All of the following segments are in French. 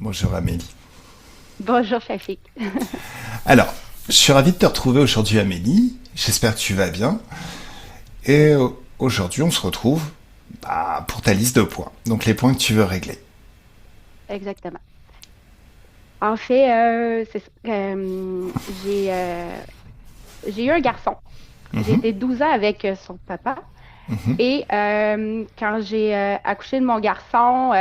Bonjour Amélie. Bonjour Shafik. Alors, je suis ravi de te retrouver aujourd'hui Amélie. J'espère que tu vas bien. Et aujourd'hui, on se retrouve pour ta liste de points. Donc les points que tu veux régler. Exactement. En fait, j'ai eu un garçon. J'ai Mhm, été 12 ans avec son papa. mhm, Et quand j'ai accouché de mon garçon,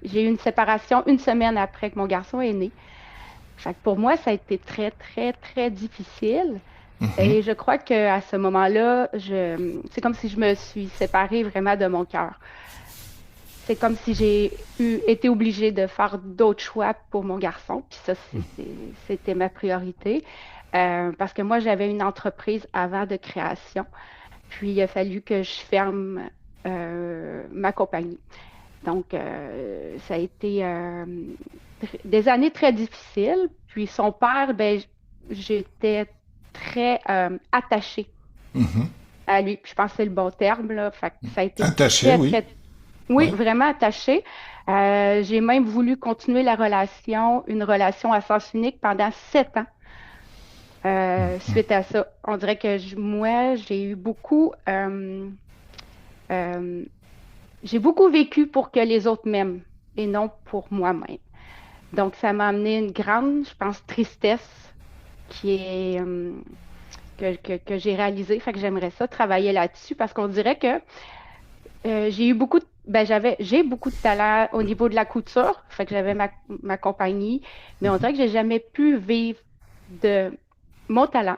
j'ai eu une séparation une semaine après que mon garçon est né. Fait que pour moi, ça a été très, très, très difficile. mhm. Et je crois qu'à ce moment-là, c'est comme si je me suis séparée vraiment de mon cœur. C'est comme si été obligée de faire d'autres choix pour mon garçon. Puis ça, c'était ma priorité. Parce que moi, j'avais une entreprise avant de création. Puis il a fallu que je ferme ma compagnie. Donc, ça a été des années très difficiles. Puis son père, ben, j'étais très attachée à lui. Puis je pense que c'est le bon terme, là. Fait que ça a été Attaché, très, oui. très, oui, Oui. vraiment attaché. J'ai même voulu continuer une relation à sens unique pendant 7 ans. Suite à ça, on dirait que moi, euh, j'ai beaucoup vécu pour que les autres m'aiment et non pour moi-même. Donc, ça m'a amené une grande, je pense, tristesse qui est, que j'ai réalisée. Fait que j'aimerais ça travailler là-dessus parce qu'on dirait que j'ai beaucoup de talent au niveau de la couture. Fait que j'avais ma compagnie, mais on dirait que j'ai jamais pu vivre de mon talent.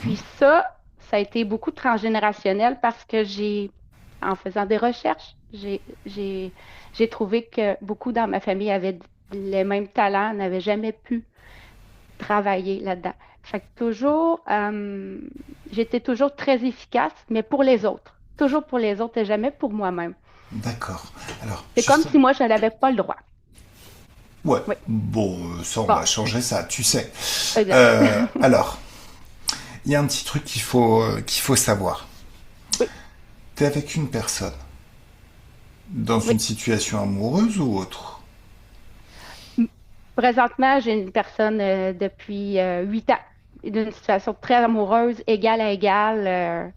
Puis ça a été beaucoup transgénérationnel parce que en faisant des recherches, j'ai trouvé que beaucoup dans ma famille avaient les mêmes talents, n'avaient jamais pu travailler là-dedans. Fait que j'étais toujours très efficace, mais pour les autres. Toujours pour les autres et jamais pour moi-même. D'accord. Alors, C'est comme juste... si moi, je n'avais pas le droit. Ouais. Oui. Bon, ça, on Bon, va changer ça, tu sais. exact. Alors, il y a un petit truc qu'il faut savoir. Oui, T'es avec une personne dans oui. une situation amoureuse ou autre? Présentement, j'ai une personne depuis 8 ans, d'une situation très amoureuse, égal à égal,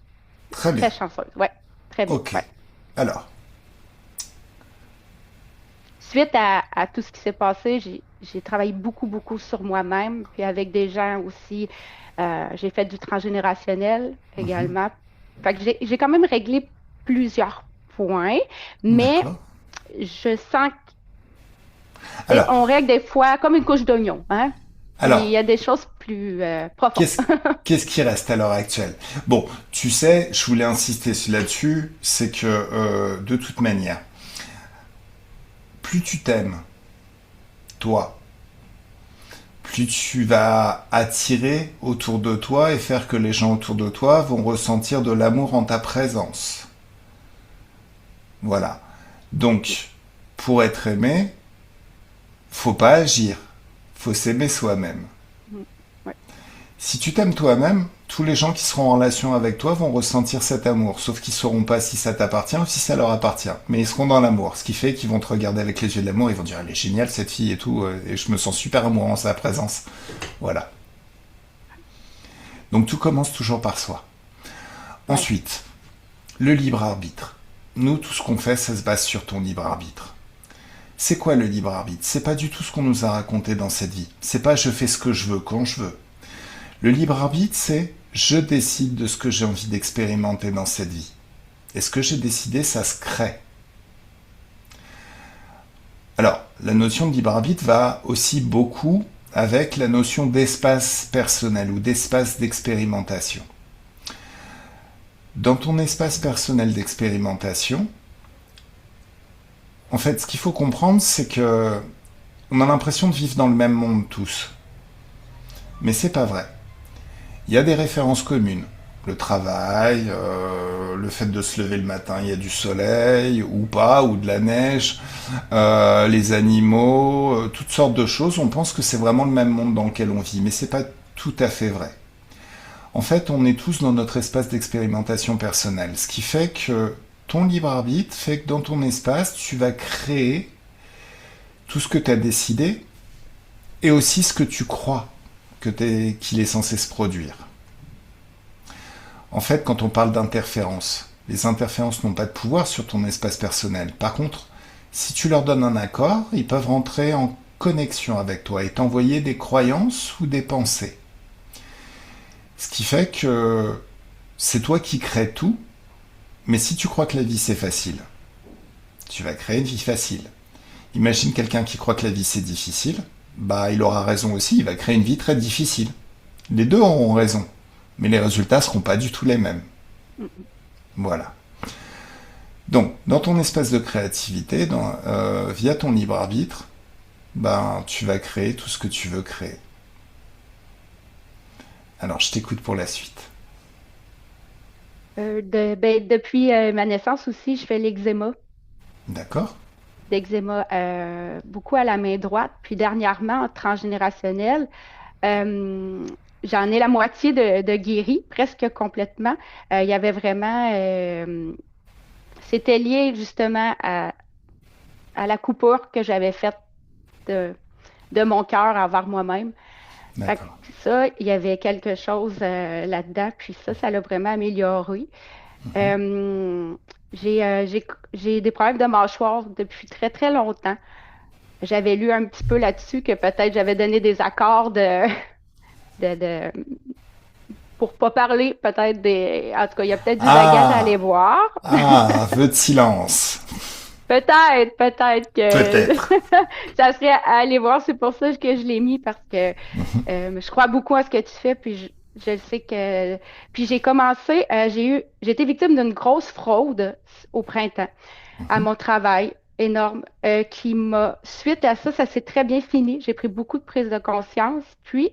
Très bien. très chanceuse. Ouais, très bien. Ok. Ouais. Alors, Suite à tout ce qui s'est passé, j'ai travaillé beaucoup, beaucoup sur moi-même, puis avec des gens aussi. J'ai fait du transgénérationnel également. Fait que j'ai quand même réglé plusieurs points, mais d'accord. je sens Alors, qu'on règle des fois comme une couche d'oignon, hein? Puis il alors, y a des choses plus profondes. qu'est-ce qu'est-ce qui reste à l'heure actuelle? Bon, tu sais, je voulais insister là-dessus, c'est que de toute manière, plus tu t'aimes, toi, plus tu vas attirer autour de toi et faire que les gens autour de toi vont ressentir de l'amour en ta présence. Voilà. Donc, pour être aimé, faut pas agir, faut s'aimer soi-même. Mm. Ouais. Si tu t'aimes toi-même, tous les gens qui seront en relation avec toi vont ressentir cet amour, sauf qu'ils sauront pas si ça t'appartient ou si ça leur appartient. Mais ils seront dans l'amour, ce qui fait qu'ils vont te regarder avec les yeux de l'amour, ils vont dire elle est géniale cette fille et tout, et je me sens super amoureux en sa présence. Voilà. Donc tout commence toujours par soi. Ouais. Ensuite, le libre arbitre. Nous, tout ce qu'on fait, ça se base sur ton libre arbitre. C'est quoi le libre arbitre? C'est pas du tout ce qu'on nous a raconté dans cette vie. C'est pas je fais ce que je veux quand je veux. Le libre arbitre, c'est je décide de ce que j'ai envie d'expérimenter dans cette vie. Et ce que j'ai décidé, ça se crée. Alors, la notion de libre arbitre va aussi beaucoup avec la notion d'espace personnel ou d'espace d'expérimentation. Dans ton espace personnel d'expérimentation, en fait, ce qu'il faut comprendre, c'est que on a l'impression de vivre dans le même monde tous. Mais c'est pas vrai. Il y a des références communes. Le travail, le fait de se lever le matin, il y a du soleil ou pas, ou de la neige, les animaux, toutes sortes de choses. On pense que c'est vraiment le même monde dans lequel on vit, mais c'est pas tout à fait vrai. En fait, on est tous dans notre espace d'expérimentation personnelle, ce qui fait que ton libre arbitre fait que dans ton espace, tu vas créer tout ce que tu as décidé et aussi ce que tu crois qu'il est censé se produire. En fait, quand on parle d'interférences, les interférences n'ont pas de pouvoir sur ton espace personnel. Par contre, si tu leur donnes un accord, ils peuvent rentrer en connexion avec toi et t'envoyer des croyances ou des pensées. Ce qui fait que c'est toi qui crées tout, mais si tu crois que la vie c'est facile, tu vas créer une vie facile. Imagine quelqu'un qui croit que la vie c'est difficile, il aura raison aussi, il va créer une vie très difficile. Les deux auront raison, mais les résultats seront pas du tout les mêmes. Voilà. Donc, dans ton espace de créativité, via ton libre arbitre, tu vas créer tout ce que tu veux créer. Alors, je t'écoute pour la suite. Depuis ma naissance aussi, je fais l'eczéma. D'accord? L'eczéma beaucoup à la main droite. Puis dernièrement, en transgénérationnel, euh, j'en ai la moitié de guéri, presque complètement. Il y avait vraiment... c'était lié justement à la coupure que j'avais faite de, de mon cœur envers moi-même. Fait que D'accord. ça, il y avait quelque chose là-dedans, puis ça l'a vraiment amélioré. Euh, j'ai des problèmes de mâchoire depuis très, très longtemps. J'avais lu un petit peu là-dessus que peut-être j'avais donné des accords de, de- pour pas parler peut-être des... En tout cas, il y a peut-être du bagage à aller Ah! voir. Ah! Vœu de silence. Peut-être que Peut-être. ça serait à aller voir. C'est pour ça que je l'ai mis parce que je crois beaucoup à ce que tu fais, puis je le sais que. Puis j'ai commencé, j'ai été victime d'une grosse fraude au printemps à mon travail énorme, qui m'a, suite à ça, ça s'est très bien fini. J'ai pris beaucoup de prise de conscience. Puis,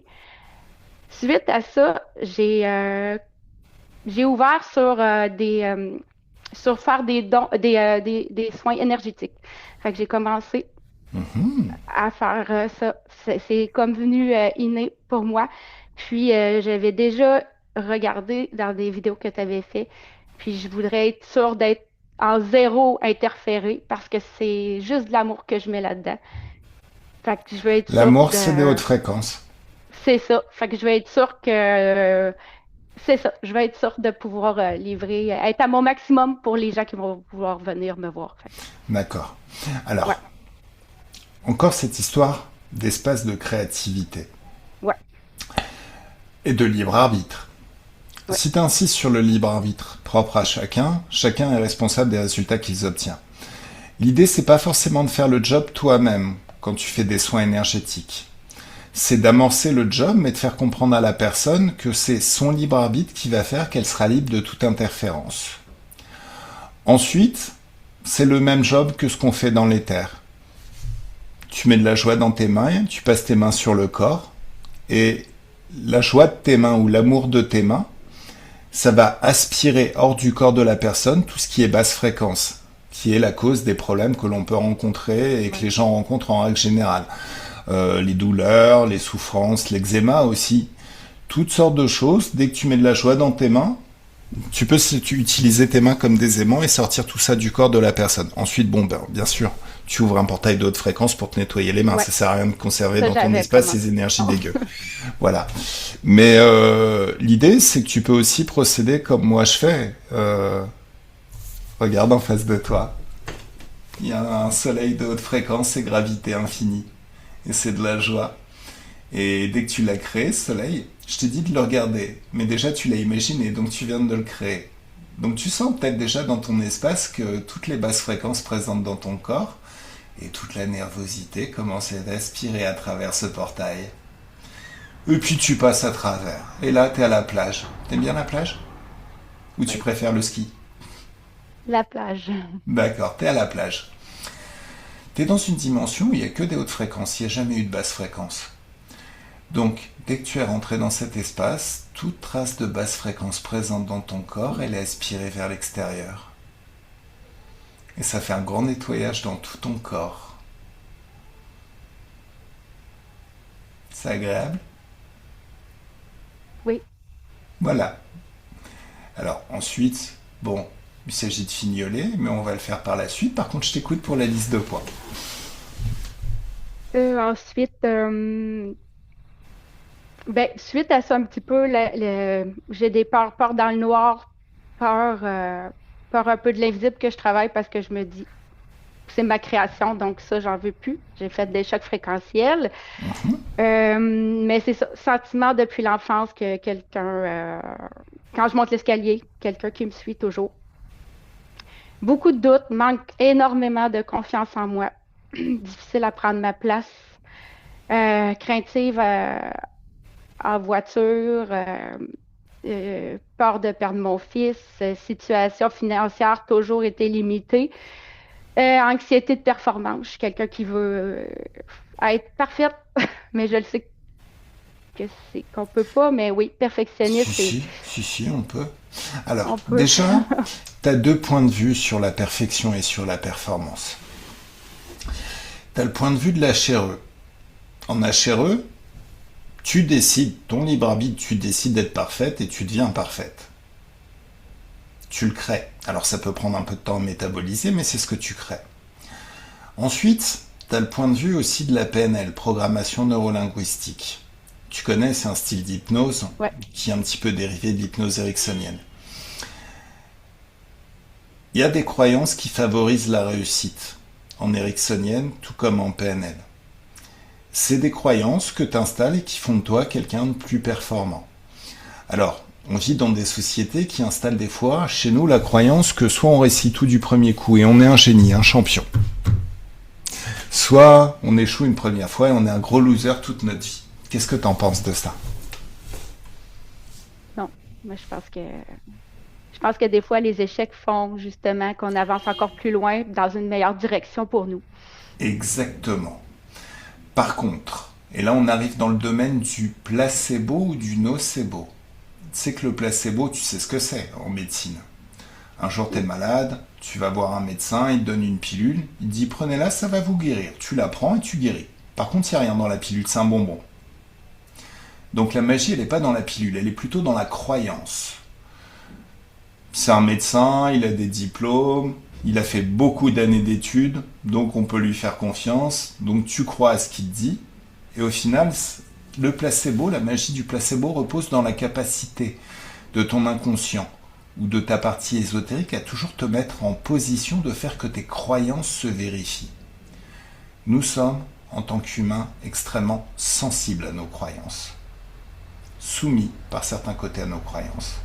suite à ça, j'ai ouvert sur faire des dons, des soins énergétiques. Fait que j'ai commencé à faire ça. C'est comme venu inné pour moi. Puis j'avais déjà regardé dans des vidéos que tu avais fait. Puis je voudrais être sûre d'être en zéro interféré parce que c'est juste de l'amour que je mets là-dedans. Fait que je veux être sûre L'amour, c'est des de... hautes fréquences. C'est ça. Fait que je veux être sûre que... c'est ça. Je veux être sûre de pouvoir livrer, être à mon maximum pour les gens qui vont pouvoir venir me voir. Fait que, D'accord. ouais, Alors, encore cette histoire d'espace de créativité ouais, et de libre arbitre. ouais. Si tu insistes sur le libre arbitre propre à chacun, chacun est responsable des résultats qu'il obtient. L'idée, c'est pas forcément de faire le job toi-même quand tu fais des soins énergétiques. C'est d'amorcer le job, mais de faire comprendre à la personne que c'est son libre arbitre qui va faire qu'elle sera libre de toute interférence. Ensuite, c'est le même job que ce qu'on fait dans l'éther. Tu mets de la joie dans tes mains, tu passes tes mains sur le corps, et la joie de tes mains ou l'amour de tes mains, ça va aspirer hors du corps de la personne tout ce qui est basse fréquence, qui est la cause des problèmes que l'on peut rencontrer et que Ouais. les gens rencontrent en règle générale. Les douleurs, les souffrances, l'eczéma aussi, toutes sortes de choses. Dès que tu mets de la joie dans tes mains, tu peux utiliser tes mains comme des aimants et sortir tout ça du corps de la personne. Ensuite, bien sûr, tu ouvres un portail de haute fréquence pour te nettoyer les mains. Ouais. Ça sert à rien de conserver Ça, dans ton j'avais espace commencé. ces énergies dégueu. Voilà. Mais l'idée, c'est que tu peux aussi procéder comme moi je fais. Regarde en face de toi. Il y a un soleil de haute fréquence et gravité infinie. Et c'est de la joie. Et dès que tu l'as créé, ce soleil, je t'ai dit de le regarder. Mais déjà, tu l'as imaginé, donc tu viens de le créer. Donc tu sens peut-être déjà dans ton espace que toutes les basses fréquences présentes dans ton corps et toute la nervosité commencent à aspirer à travers ce portail. Et puis tu passes à travers. Et là, t'es à la plage. T'aimes bien la plage? Ou tu Oui. préfères le ski? La plage. D'accord, t'es à la plage. T'es dans une dimension où il n'y a que des hautes fréquences, il n'y a jamais eu de basse fréquence. Donc, dès que tu es rentré dans cet espace, toute trace de basse fréquence présente dans ton corps, elle est aspirée vers l'extérieur. Et ça fait un grand nettoyage dans tout ton corps. C'est agréable? Oui. Voilà. Alors ensuite, il s'agit de fignoler, mais on va le faire par la suite. Par contre, je t'écoute pour la liste de points. Ensuite, ben, suite à ça, un petit peu, j'ai des peurs dans le noir, peur, euh, peur un peu de l'invisible que je travaille parce que je me dis, c'est ma création, donc ça, j'en veux plus. J'ai fait des chocs fréquentiels. Mais c'est ça, sentiment depuis l'enfance que quand je monte l'escalier, quelqu'un qui me suit toujours. Beaucoup de doutes, manque énormément de confiance en moi. Difficile à prendre ma place. Craintive en voiture, peur de perdre mon fils, situation financière toujours été limitée, anxiété de performance. Je suis quelqu'un qui veut être parfaite, mais je le sais que c'est qu'on peut pas, mais oui, Si, perfectionniste, si, si, si, on peut. Alors, on peut. déjà, tu as deux points de vue sur la perfection et sur la performance. Tu as le point de vue de l'HRE. En HRE, tu décides, ton libre arbitre, tu décides d'être parfaite et tu deviens parfaite. Tu le crées. Alors ça peut prendre un peu de temps à métaboliser, mais c'est ce que tu crées. Ensuite, tu as le point de vue aussi de la PNL, programmation neurolinguistique. Tu connais, c'est un style d'hypnose Ouais. qui est un petit peu dérivé de l'hypnose ericksonienne. Il y a des croyances qui favorisent la réussite, en ericksonienne tout comme en PNL. C'est des croyances que tu installes et qui font de toi quelqu'un de plus performant. Alors, on vit dans des sociétés qui installent des fois, chez nous, la croyance que soit on réussit tout du premier coup et on est un génie, un champion. Soit on échoue une première fois et on est un gros loser toute notre vie. Qu'est-ce que t'en penses de ça? Non, moi je pense que des fois les échecs font justement qu'on avance encore plus loin dans une meilleure direction pour nous. Exactement. Par contre, et là on arrive dans le domaine du placebo ou du nocebo. Tu sais que le placebo, tu sais ce que c'est en médecine. Un jour t'es malade, tu vas voir un médecin, il te donne une pilule, il te dit prenez-la, ça va vous guérir. Tu la prends et tu guéris. Par contre, il n'y a rien dans la pilule, c'est un bonbon. Donc la magie, elle n'est pas dans la pilule, elle est plutôt dans la croyance. C'est un médecin, il a des diplômes, il a fait beaucoup d'années d'études, donc on peut lui faire confiance, donc tu crois à ce qu'il te dit, et au final, le placebo, la magie du placebo repose dans la capacité de ton inconscient ou de ta partie ésotérique à toujours te mettre en position de faire que tes croyances se vérifient. Nous sommes, en tant qu'humains, extrêmement sensibles à nos croyances, soumis par certains côtés à nos croyances.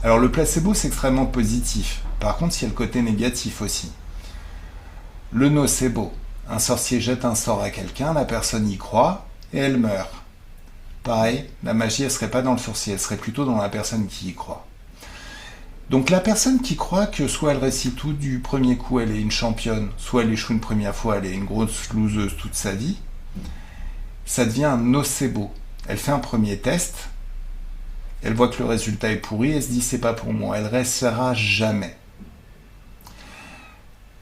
Alors le placebo, c'est extrêmement positif. Par contre, il y a le côté négatif aussi. Le nocebo. Un sorcier jette un sort à quelqu'un, la personne y croit et elle meurt. Pareil, la magie, elle serait pas dans le sorcier, elle serait plutôt dans la personne qui y croit. Donc la personne qui croit que soit elle réussit tout du premier coup, elle est une championne, soit elle échoue une première fois, elle est une grosse loseuse toute sa vie, ça devient un nocebo. Elle fait un premier test, elle voit que le résultat est pourri, elle se dit c'est pas pour moi, elle restera jamais.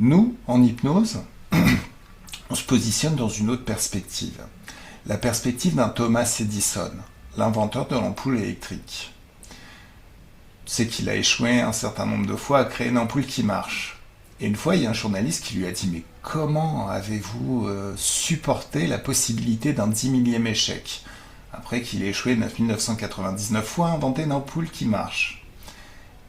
Nous, en hypnose, on se positionne dans une autre perspective. La perspective d'un Thomas Edison, l'inventeur de l'ampoule électrique. Tu sais qu'il a échoué un certain nombre de fois à créer une ampoule qui marche. Et une fois, il y a un journaliste qui lui a dit « Mais comment avez-vous supporté la possibilité d'un 10 millième échec ?» Après qu'il ait échoué 9999 fois à inventer une ampoule qui marche.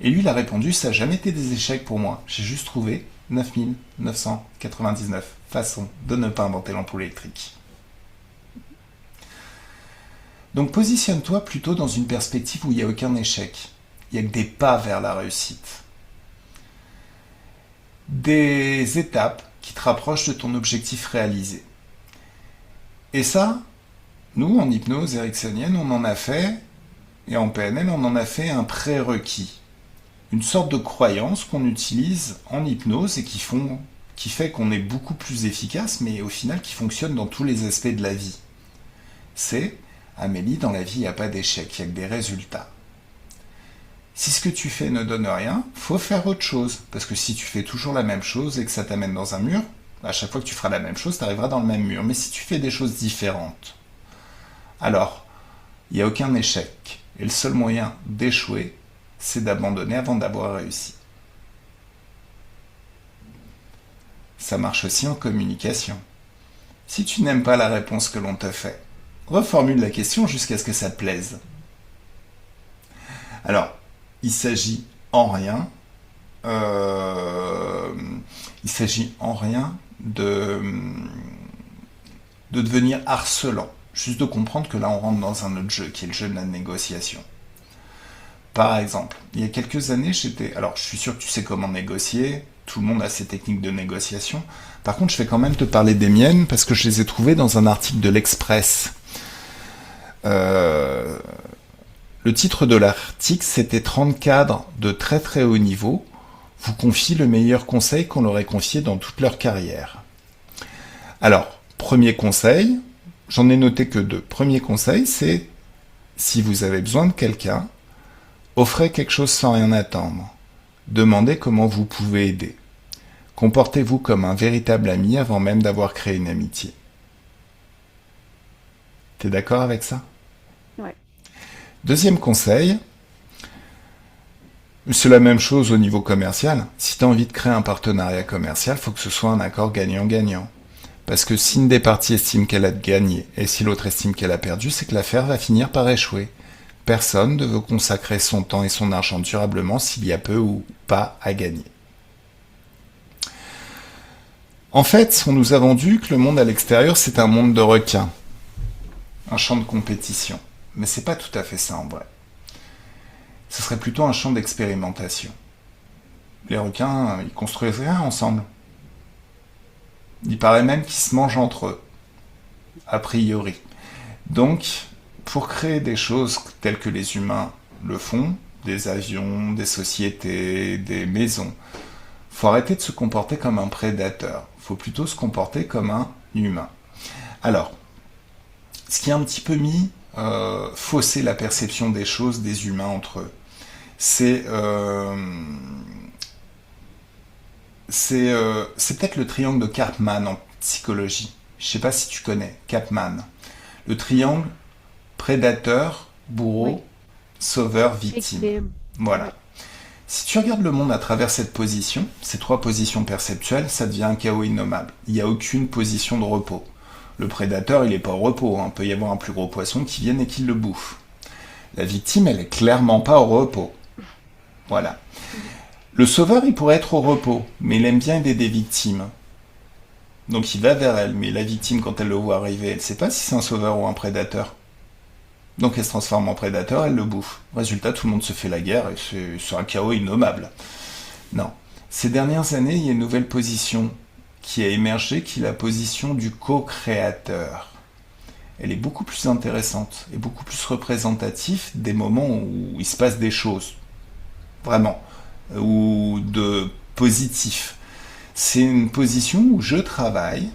Et lui, il a répondu « Ça n'a jamais été des échecs pour moi. J'ai juste trouvé 9999 façons de ne pas inventer l'ampoule électrique. » Donc positionne-toi plutôt dans une perspective où il n'y a aucun échec. Il n'y a que des pas vers la réussite. Des étapes qui te rapprochent de ton objectif réalisé. Et ça, nous, en hypnose ericksonienne, on en a fait, et en PNL, on en a fait un prérequis. Une sorte de croyance qu'on utilise en hypnose et qui fait qu'on est beaucoup plus efficace, mais au final qui fonctionne dans tous les aspects de la vie. C'est Amélie, dans la vie, il n'y a pas d'échec, il n'y a que des résultats. Si ce que tu fais ne donne rien, faut faire autre chose. Parce que si tu fais toujours la même chose et que ça t'amène dans un mur, à chaque fois que tu feras la même chose, tu arriveras dans le même mur. Mais si tu fais des choses différentes, alors, il n'y a aucun échec. Et le seul moyen d'échouer, c'est d'abandonner avant d'avoir réussi. Ça marche aussi en communication. Si tu n'aimes pas la réponse que l'on te fait, reformule la question jusqu'à ce que ça te plaise. Alors, il s'agit en rien, euh, il s'agit en rien de devenir harcelant. Juste de comprendre que là, on rentre dans un autre jeu, qui est le jeu de la négociation. Par exemple, il y a quelques années, j'étais... Alors, je suis sûr que tu sais comment négocier. Tout le monde a ses techniques de négociation. Par contre, je vais quand même te parler des miennes parce que je les ai trouvées dans un article de l'Express. Euh, le titre de l'article, c'était 30 cadres de très très haut niveau vous confient le meilleur conseil qu'on leur ait confié dans toute leur carrière. Alors, premier conseil, j'en ai noté que deux. Premier conseil, c'est si vous avez besoin de quelqu'un, offrez quelque chose sans rien attendre. Demandez comment vous pouvez aider. Comportez-vous comme un véritable ami avant même d'avoir créé une amitié. T'es d'accord avec ça? Ouais. Deuxième conseil, c'est la même chose au niveau commercial. Si tu as envie de créer un partenariat commercial, il faut que ce soit un accord gagnant-gagnant. Parce que si une des parties estime qu'elle a gagné et si l'autre estime qu'elle a perdu, c'est que l'affaire va finir par échouer. Personne ne veut consacrer son temps et son argent durablement s'il y a peu ou pas à gagner. En fait, on nous a vendu que le monde à l'extérieur, c'est un monde de requins, un champ de compétition. Mais c'est pas tout à fait ça en vrai. Ce serait plutôt un champ d'expérimentation. Les requins, ils construisent rien ensemble. Il paraît même qu'ils se mangent entre eux, a priori. Donc, pour créer des choses telles que les humains le font, des avions, des sociétés, des maisons, faut arrêter de se comporter comme un prédateur. Faut plutôt se comporter comme un humain. Alors, ce qui a un petit peu faussé la perception des choses des humains entre eux, c'est c'est peut-être le triangle de Karpman en psychologie. Je ne sais pas si tu connais Karpman. Le triangle prédateur, Oui. bourreau, sauveur, victime. Victime. Voilà. Ouais. Si tu regardes le monde à travers cette position, ces trois positions perceptuelles, ça devient un chaos innommable. Il n'y a aucune position de repos. Le prédateur, il n'est pas au repos. Il peut y avoir un plus gros poisson qui vienne et qui le bouffe. La victime, elle est clairement pas au repos. Voilà. Le sauveur, il pourrait être au repos, mais il aime bien aider des victimes. Donc il va vers elle, mais la victime, quand elle le voit arriver, elle ne sait pas si c'est un sauveur ou un prédateur. Donc elle se transforme en prédateur, elle le bouffe. Résultat, tout le monde se fait la guerre et c'est un chaos innommable. Non. Ces dernières années, il y a une nouvelle position qui a émergé, qui est la position du co-créateur. Elle est beaucoup plus intéressante et beaucoup plus représentative des moments où il se passe des choses. Vraiment. Ou de positif. C'est une position où je travaille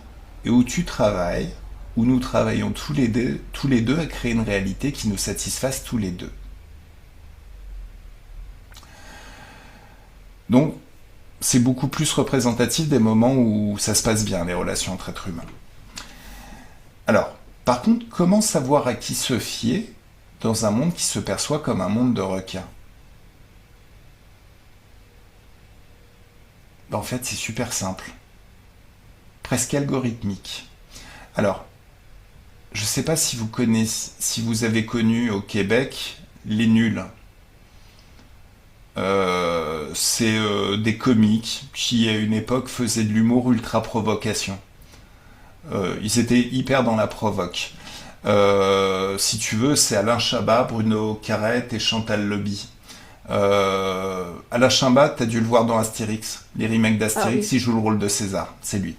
et où tu travailles, où nous travaillons tous les deux à créer une réalité qui nous satisfasse tous les deux. Donc, c'est beaucoup plus représentatif des moments où ça se passe bien, les relations entre êtres humains. Alors, par contre, comment savoir à qui se fier dans un monde qui se perçoit comme un monde de requins? En fait, c'est super simple, presque algorithmique. Alors, je ne sais pas si vous connaissez, si vous avez connu au Québec les nuls. C'est des comiques qui, à une époque, faisaient de l'humour ultra provocation. Ils étaient hyper dans la provoque. Si tu veux, c'est Alain Chabat, Bruno Carrette et Chantal Lobby. Alain Chabat, t'as dû le voir dans Astérix. Les remakes Ah d'Astérix, oui. il joue le rôle de César. C'est lui.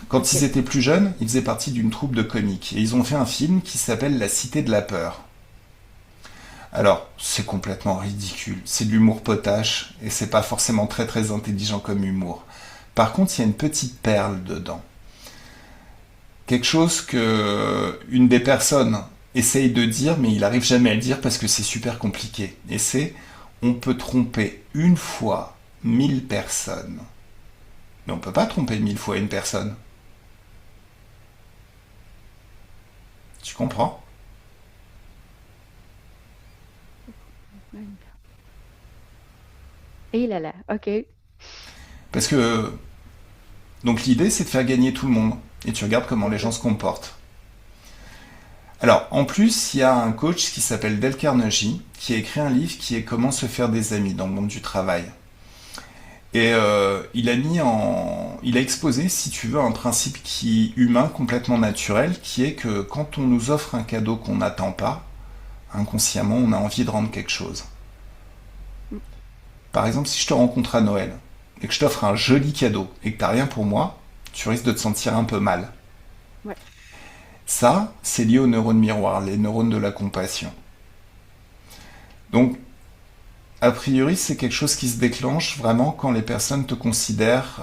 Quand ils OK. étaient plus jeunes, ils faisaient partie d'une troupe de comiques. Et ils ont fait un film qui s'appelle La Cité de la Peur. Alors, c'est complètement ridicule. C'est de l'humour potache et c'est pas forcément très très intelligent comme humour. Par contre, il y a une petite perle dedans. Quelque chose que une des personnes essaye de dire, mais il arrive jamais à le dire parce que c'est super compliqué. Et c'est, on peut tromper une fois 1000 personnes. Mais on peut pas tromper 1000 fois une personne. Tu comprends? Et là là, OK. Parce que, donc l'idée c'est de faire gagner tout le monde. et tu regardes comment les gens se comportent. Alors, en plus, il y a un coach qui s'appelle Dale Carnegie, qui a écrit un livre qui est Comment se faire des amis dans le monde du travail. Et il a exposé, si tu veux, un principe qui est humain, complètement naturel, qui est que quand on nous offre un cadeau qu'on n'attend pas, inconsciemment, on a envie de rendre quelque chose. Par exemple, si je te rencontre à Noël et que je t'offre un joli cadeau et que t'as rien pour moi, tu risques de te sentir un peu mal. Ouais. Ça, c'est lié aux neurones miroirs, les neurones de la compassion. Donc, a priori, c'est quelque chose qui se déclenche vraiment quand les personnes te considèrent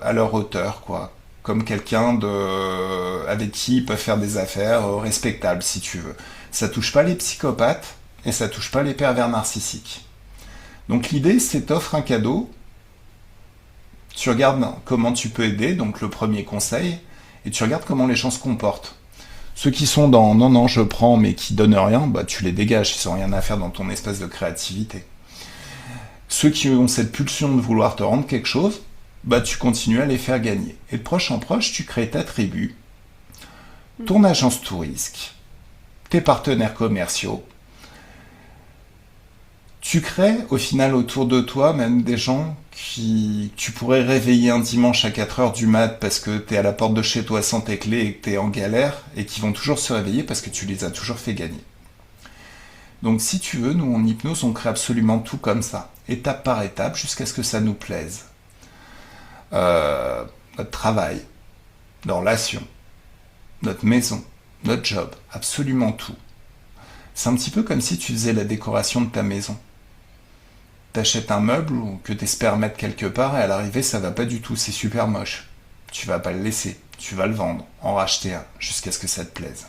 à leur hauteur, quoi. Comme quelqu'un avec qui ils peuvent faire des affaires respectables, si tu veux. Ça touche pas les psychopathes et ça touche pas les pervers narcissiques. Donc l'idée, c'est t'offres un cadeau, tu regardes comment tu peux aider, donc le premier conseil, et tu regardes comment les gens se comportent. Ceux qui sont dans non, non, je prends, mais qui donnent rien, bah tu les dégages, ils n'ont rien à faire dans ton espace de créativité. Ceux qui ont cette pulsion de vouloir te rendre quelque chose, bah tu continues à les faire gagner. Et de proche en proche, tu crées ta tribu, ton agence tout risque, tes partenaires commerciaux. Tu crées au final autour de toi même des gens qui tu pourrais réveiller un dimanche à 4 heures du mat parce que t'es à la porte de chez toi sans tes clés et que t'es en galère et qui vont toujours se réveiller parce que tu les as toujours fait gagner. Donc si tu veux, nous en hypnose, on crée absolument tout comme ça, étape par étape, jusqu'à ce que ça nous plaise. Notre travail, nos relations, notre maison, notre job, absolument tout. C'est un petit peu comme si tu faisais la décoration de ta maison. T'achètes un meuble ou que t'espères mettre quelque part et à l'arrivée ça va pas du tout, c'est super moche. Tu vas pas le laisser, tu vas le vendre, en racheter un, jusqu'à ce que ça te plaise.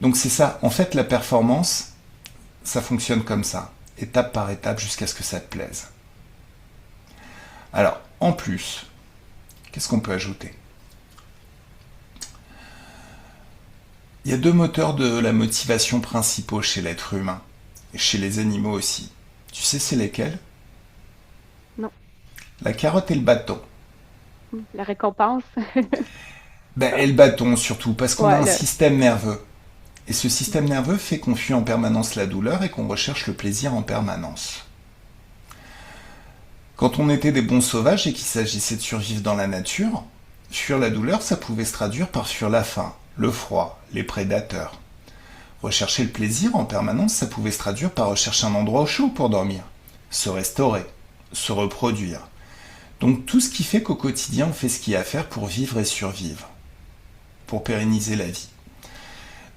Donc c'est ça, en fait la performance, ça fonctionne comme ça, étape par étape jusqu'à ce que ça te plaise. Alors, en plus, qu'est-ce qu'on peut ajouter ? Il y a deux moteurs de la motivation principaux chez l'être humain, et chez les animaux aussi. Tu sais c'est lesquels ? Non. La carotte et le bâton. La récompense. Et le bâton surtout, parce qu'on a Ouais, un système nerveux. Et ce système nerveux fait qu'on fuit en permanence la douleur et qu'on recherche le plaisir en permanence. Quand on était des bons sauvages et qu'il s'agissait de survivre dans la nature, fuir la douleur, ça pouvait se traduire par fuir la faim, le froid, les prédateurs. Rechercher le plaisir en permanence, ça pouvait se traduire par rechercher un endroit au chaud pour dormir, se restaurer, se reproduire. Donc tout ce qui fait qu'au quotidien, on fait ce qu'il y a à faire pour vivre et survivre, pour pérenniser la vie.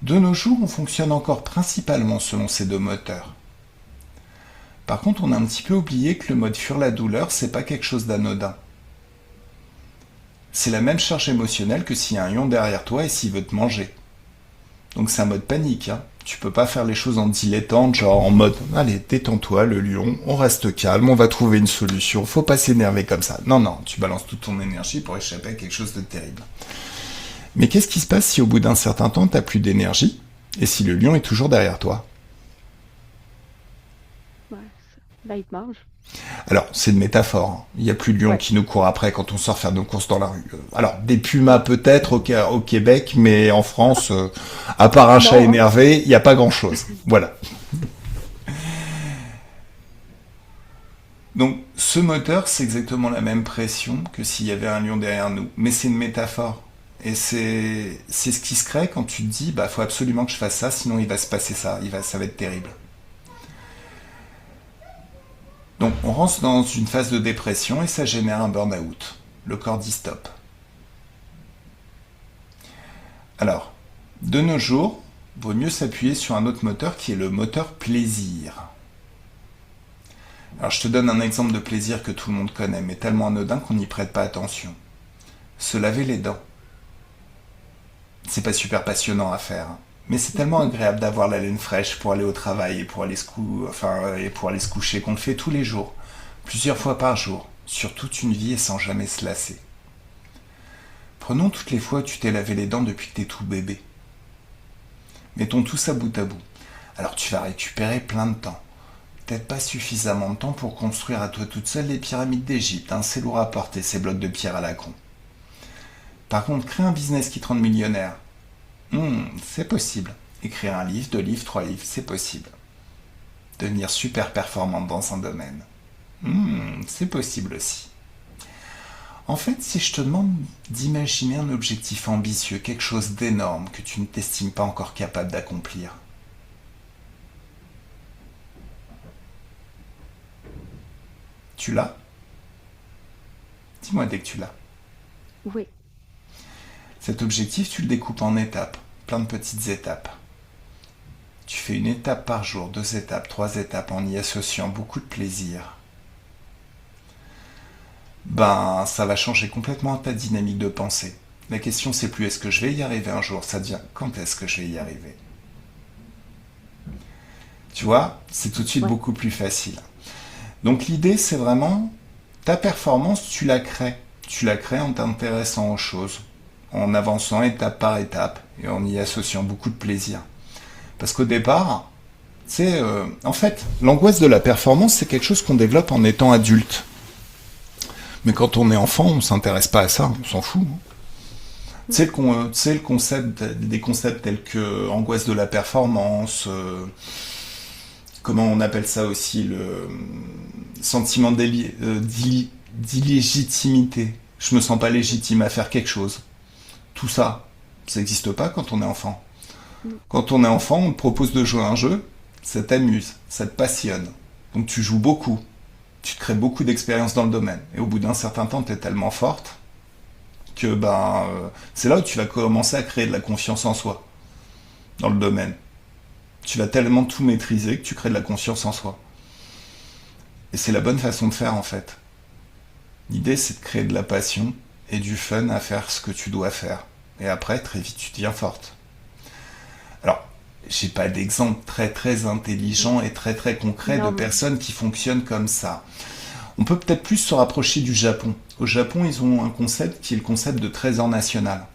De nos jours, on fonctionne encore principalement selon ces deux moteurs. Par contre, on a un petit peu oublié que le mode fuir la douleur, c'est pas quelque chose d'anodin. C'est la même charge émotionnelle que s'il y a un lion derrière toi et s'il veut te manger. Donc c'est un mode panique, hein. Tu peux pas faire les choses en dilettante, genre en mode « Allez, détends-toi, le lion, on reste calme, on va trouver une solution, faut pas s'énerver comme ça. » Non, non, tu balances toute ton énergie pour échapper à quelque chose de terrible. Mais qu'est-ce qui se passe si au bout d'un certain temps, t'as plus d'énergie et si le lion est toujours derrière toi ? Ouais, là, il te mange. Alors, c'est une métaphore, hein. Il n'y a plus de lions Ouais. qui nous courent après quand on sort faire nos courses dans la rue. Alors, des pumas peut-être au Québec, mais en France, à part un chat Non, hein. énervé, il n'y a pas grand-chose. Voilà. Donc, ce moteur, c'est exactement la même pression que s'il y avait un lion derrière nous. Mais c'est une métaphore. Et c'est ce qui se crée quand tu te dis, faut absolument que je fasse ça, sinon il va se passer ça, ça va être terrible. Donc on rentre dans une phase de dépression et ça génère un burn-out. Le corps dit stop. Alors, de nos jours, vaut mieux s'appuyer sur un autre moteur qui est le moteur plaisir. Alors je te donne un exemple de plaisir que tout le monde connaît, mais tellement anodin qu'on n'y prête pas attention. Se laver les dents. C'est pas super passionnant à faire, hein. Mais c'est tellement agréable d'avoir la laine fraîche pour aller au travail et pour aller se coucher qu'on le fait tous les jours, plusieurs fois par jour, sur toute une vie et sans jamais se lasser. Prenons toutes les fois où tu t'es lavé les dents depuis que t'es tout bébé. Mettons tout ça bout à bout. Alors tu vas récupérer plein de temps. peut-être pas suffisamment de temps pour construire à toi toute seule les pyramides d'Égypte. Hein. C'est lourd à porter ces blocs de pierre à la con. Par contre, créer un business qui te rende millionnaire, c'est possible. Écrire un livre, 2 livres, 3 livres, c'est possible. Devenir super performante dans un domaine, c'est possible aussi. En fait, si je te demande d'imaginer un objectif ambitieux, quelque chose d'énorme que tu ne t'estimes pas encore capable d'accomplir, tu l'as? Dis-moi dès que tu l'as. Oui, Cet objectif, tu le découpes en étapes, plein de petites étapes. Tu fais une étape par jour, 2 étapes, 3 étapes, en y associant beaucoup de plaisir. Ben, ça va changer complètement ta dynamique de pensée. La question, c'est plus est-ce que je vais y arriver un jour, ça devient quand est-ce que je vais y arriver. Tu vois, c'est tout de suite ouais, beaucoup plus facile. Donc l'idée, c'est vraiment, ta performance, tu la crées. Tu la crées en t'intéressant aux choses, en avançant étape par étape et en y associant beaucoup de plaisir. Parce qu'au départ, en fait, l'angoisse de la performance, c'est quelque chose qu'on développe en étant adulte. Mais quand on est enfant, on ne s'intéresse pas à ça, on s'en fout. Le concept, des concepts tels que angoisse de la performance, comment on appelle ça aussi, le sentiment d'illégitimité. Je me sens pas légitime à faire quelque chose. Tout ça, ça n'existe pas quand on est enfant. Quand on est enfant, on te propose de jouer à un jeu, ça t'amuse, ça te passionne. Donc tu joues beaucoup, tu te crées beaucoup d'expériences dans le domaine. Et au bout d'un certain temps, tu es tellement forte que c'est là où tu vas commencer à créer de la confiance en soi dans le domaine. Tu vas tellement tout maîtriser que tu crées de la confiance en soi. Et c'est la bonne façon de faire en fait. L'idée, c'est de créer de la passion et du fun à faire ce que tu dois faire. Et après, très vite, tu deviens forte. Alors, j'ai pas d'exemple très très intelligent et très très concret de non, personnes qui fonctionnent comme ça. On peut peut-être plus se rapprocher du Japon. Au Japon, ils ont un concept qui est le concept de trésor national.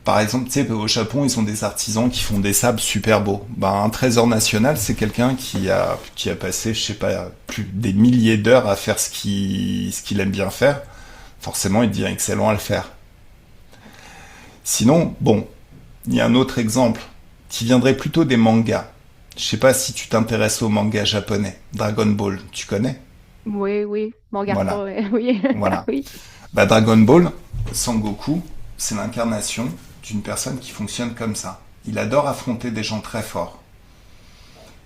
Par exemple, tu sais, au Japon, ils ont des artisans qui font des sables super beaux. Un trésor national, c'est quelqu'un qui a passé, je sais pas, plus des milliers d'heures à faire ce qu'il aime bien faire. Forcément, il devient excellent à le faire. Sinon, bon, il y a un autre exemple qui viendrait plutôt des mangas. Je sais pas si tu t'intéresses aux mangas japonais. Dragon Ball, tu connais? oui, oui, mon garçon, Voilà, oui, voilà. oui, Dragon Ball, Sangoku, c'est l'incarnation d'une personne qui fonctionne comme ça. Il adore affronter des gens très forts.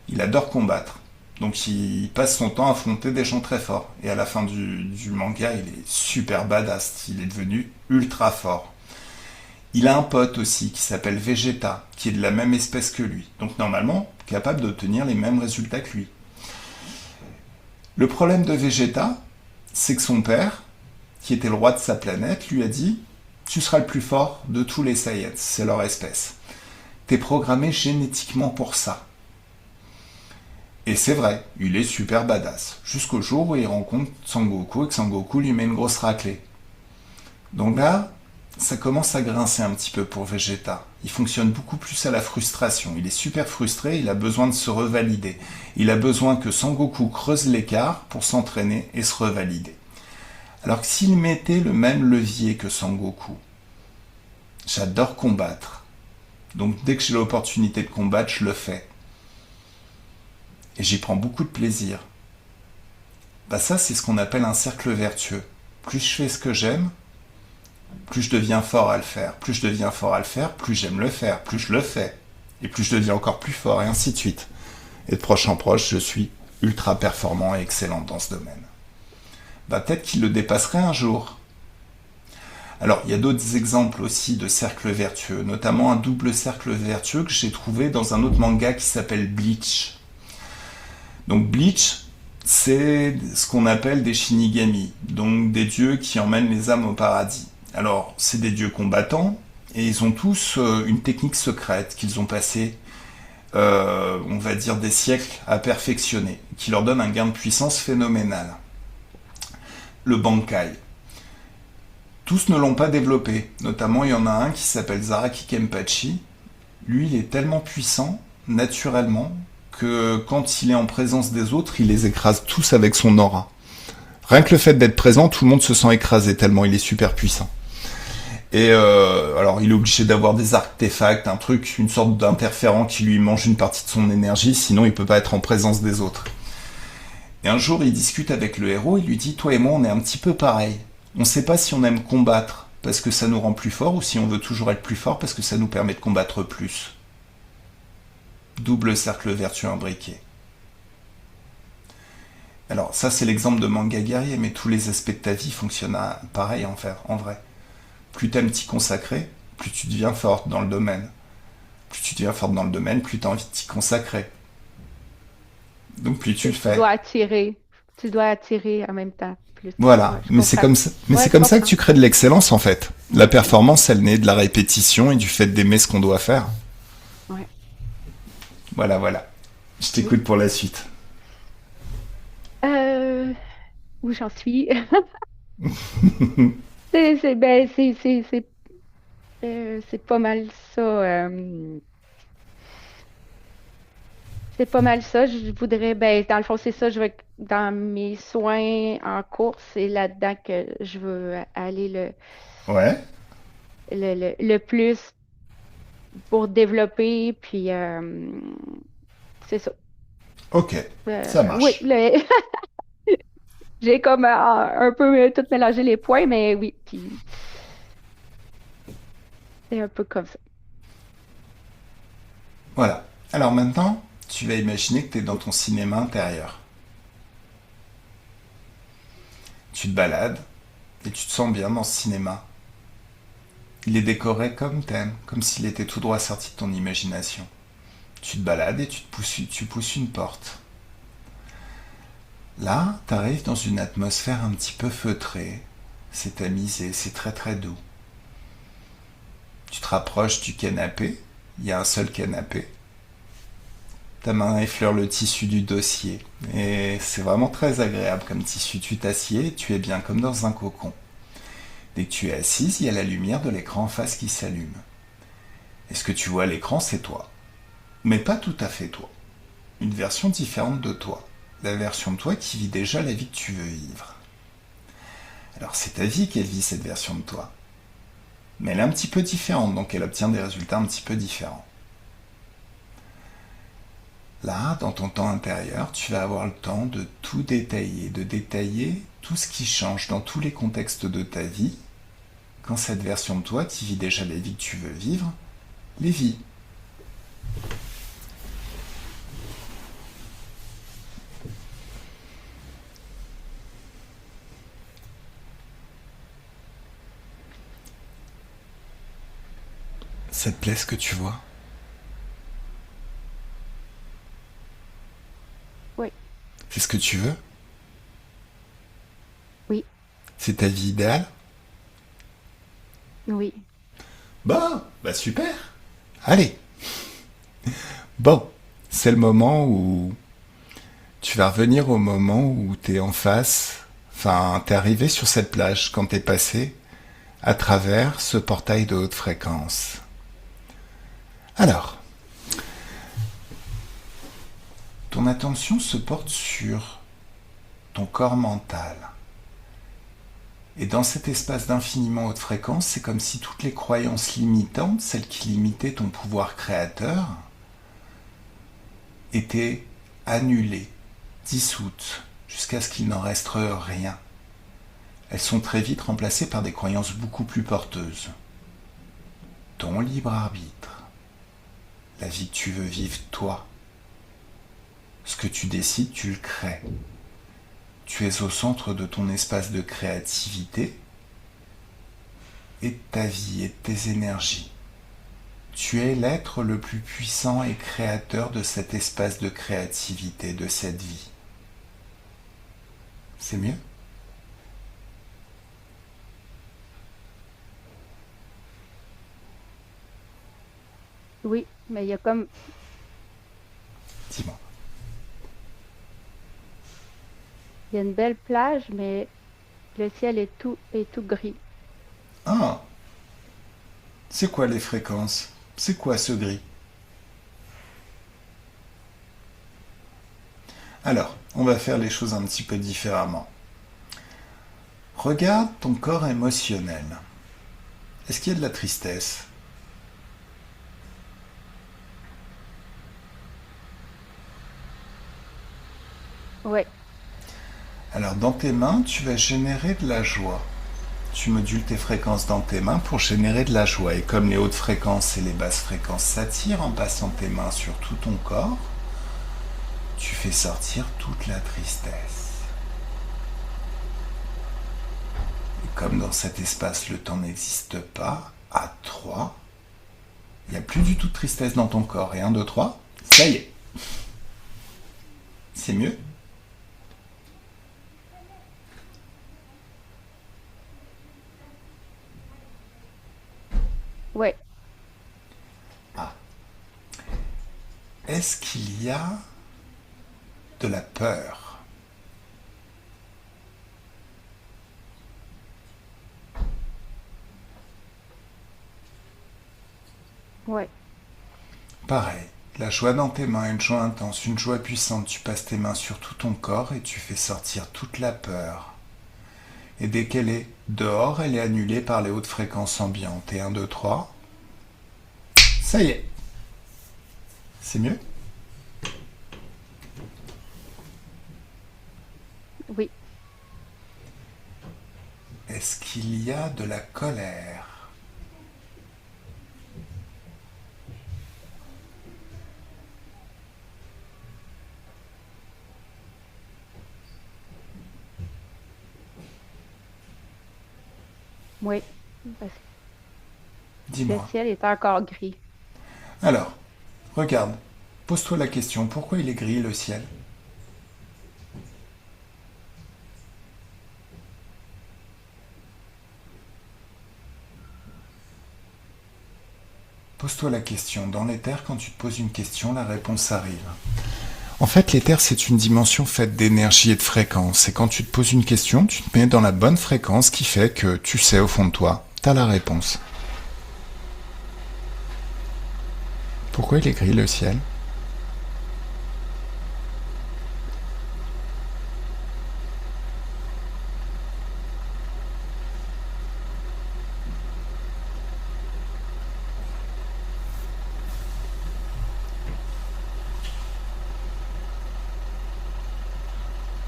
Il adore combattre. Donc il passe son temps à affronter des gens très forts. Et à la fin du manga, il est super badass. Il est devenu ultra fort. Il a un pote aussi qui s'appelle Vegeta, qui est de la même espèce que lui. Donc normalement, capable d'obtenir les mêmes résultats que lui. Le problème de Vegeta, c'est que son père, qui était le roi de sa planète, lui a dit « Tu seras le plus fort de tous les Saiyans, c'est leur espèce. T'es programmé génétiquement pour ça. » Et c'est vrai, il est super badass. Jusqu'au jour où il rencontre Sangoku et que Sangoku lui met une grosse raclée. Donc là, ça commence à grincer un petit peu pour Vegeta. Il fonctionne beaucoup plus à la frustration. Il est super frustré, il a besoin de se revalider. Il a besoin que Sangoku creuse l'écart pour s'entraîner et se revalider. Alors que s'il mettait le même levier que Sangoku, j'adore combattre. Donc dès que j'ai l'opportunité de combattre, je le fais. Et j'y prends beaucoup de plaisir. Ça, c'est ce qu'on appelle un cercle vertueux. Plus je fais ce que j'aime, plus je deviens fort à le faire. Plus je deviens fort à le faire, plus j'aime le faire. Plus je le fais. Et plus je deviens encore plus fort, et ainsi de suite. Et de proche en proche, je suis ultra performant et excellent dans ce domaine. Peut-être qu'il le dépasserait un jour. Alors, il y a d'autres exemples aussi de cercles vertueux, notamment un double cercle vertueux que j'ai trouvé dans un autre manga qui s'appelle Bleach. Donc Bleach, c'est ce qu'on appelle des Shinigami, donc des dieux qui emmènent les âmes au paradis. Alors, c'est des dieux combattants, et ils ont tous une technique secrète qu'ils ont passé, on va dire, des siècles à perfectionner, qui leur donne un gain de puissance phénoménal. Le Bankai. Tous ne l'ont pas développé, notamment il y en a un qui s'appelle Zaraki Kenpachi. Lui, il est tellement puissant, naturellement, que quand il est en présence des autres, il les écrase tous avec son aura. Rien que le fait d'être présent, tout le monde se sent écrasé tellement il est super puissant. Et alors il est obligé d'avoir des artefacts, un truc, une sorte d'interférent qui lui mange une partie de son énergie, sinon il peut pas être en présence des autres. Et un jour il discute avec le héros, il lui dit toi et moi on est un petit peu pareil. On sait pas si on aime combattre parce que ça nous rend plus fort ou si on veut toujours être plus fort parce que ça nous permet de combattre plus. Double cercle vertueux imbriqué. Alors ça c'est l'exemple de manga guerrier, mais tous les aspects de ta vie fonctionnent pareil en vrai. Plus t'aimes t'y consacrer, plus tu deviens forte dans le domaine. Plus tu deviens forte dans le domaine, plus t'as envie de t'y consacrer. Donc plus tu le Tu fais. dois attirer. Tu dois attirer en même temps. Plus. Ouais, Voilà, je mais c'est comprends. comme ça, mais Ouais, c'est je comme ça que comprends. tu crées de l'excellence en fait. La performance, elle naît de la répétition et du fait d'aimer ce qu'on doit faire. Ouais. Voilà, voilà. Je Oui. t'écoute pour la suite. Euh, où j'en suis? Ben, c'est pas mal ça. C'est pas mal ça. Je voudrais, ben, dans le fond, c'est ça. Je vais dans mes soins en course, c'est là-dedans que je veux aller Ouais. le plus pour développer. Puis, c'est ça. Ok. Ça Oui, marche. j'ai comme un peu tout mélangé les points, mais oui. Puis, c'est un peu comme ça. Voilà. Alors maintenant, tu vas imaginer que tu es dans ton cinéma intérieur. Tu te balades et tu te sens bien dans ce cinéma. Il est décoré comme t'aimes, comme s'il était tout droit sorti de ton imagination. Tu te balades et tu pousses une porte. Là, t'arrives dans une atmosphère un petit peu feutrée. C'est tamisé, c'est très très doux. Tu te rapproches du canapé. Il y a un seul canapé. Ta main effleure le tissu du dossier. Et c'est vraiment très agréable comme tissu. Tu t'assieds et tu es bien comme dans un cocon. Dès que tu es assise, il y a la lumière de l'écran en face qui s'allume. Et ce que tu vois à l'écran, c'est toi. Mais pas tout à fait toi. Une version différente de toi. La version de toi qui vit déjà la vie que tu veux vivre. Alors c'est ta vie qu'elle vit cette version de toi. Mais elle est un petit peu différente, donc elle obtient des résultats un petit peu différents. Là, dans ton temps intérieur, tu vas avoir le temps de tout détailler, de détailler tout ce qui change dans tous les contextes de ta vie, quand cette version de toi qui vit déjà la vie que tu veux vivre, les vit. Ça te plaît ce que tu vois? Oui, C'est ce que tu veux? oui, C'est ta vie idéale? oui. Bah super. Allez. Bon, c'est le moment où tu vas revenir au moment où t'es en face, enfin t'es arrivé sur cette plage quand t'es passé à travers ce portail de haute fréquence. Alors, ton attention se porte sur ton corps mental. Et dans cet espace d'infiniment haute fréquence, c'est comme si toutes les croyances limitantes, celles qui limitaient ton pouvoir créateur, étaient annulées, dissoutes, jusqu'à ce qu'il n'en reste rien. Elles sont très vite remplacées par des croyances beaucoup plus porteuses. Ton libre arbitre, la vie que tu veux vivre toi. Ce que tu décides, tu le crées. Tu es au centre de ton espace de créativité et de ta vie et de tes énergies. Tu es l'être le plus puissant et créateur de cet espace de créativité, de cette vie. C'est mieux? Oui, mais il y a comme, Dis-moi. il y a une belle plage, mais le ciel est tout gris. Ah, c'est quoi les fréquences? C'est quoi ce gris? Alors, on va faire les choses un petit peu différemment. Regarde ton corps émotionnel. Est-ce qu'il y a de la tristesse? Ouais, Alors, dans tes mains, tu vas générer de la joie. Tu modules tes fréquences dans tes mains pour générer de la joie. Et comme les hautes fréquences et les basses fréquences s'attirent en passant tes mains sur tout ton corps, tu fais sortir toute la tristesse. Et comme dans cet espace le temps n'existe pas, à 3, il n'y a plus du tout de tristesse dans ton corps. Et 1, 2, 3, ça y est. C'est mieux? ouais, Ah. Est-ce qu'il y a de la peur? ouais, Pareil, la joie dans tes mains, une joie intense, une joie puissante, tu passes tes mains sur tout ton corps et tu fais sortir toute la peur. Et dès qu'elle est dehors, elle est annulée par les hautes fréquences ambiantes. Et 1, 2, 3, ça y est. C'est mieux? oui, Est-ce qu'il y a de la colère? oui. Parce que le Dis-moi. ciel est encore gris. Alors, regarde, pose-toi la question, pourquoi il est gris le ciel? Pose-toi la question. Dans l'éther, quand tu te poses une question, la réponse arrive. En fait, l'éther, c'est une dimension faite d'énergie et de fréquence. Et quand tu te poses une question, tu te mets dans la bonne fréquence qui fait que tu sais au fond de toi, t'as la réponse. Pourquoi il est gris le ciel?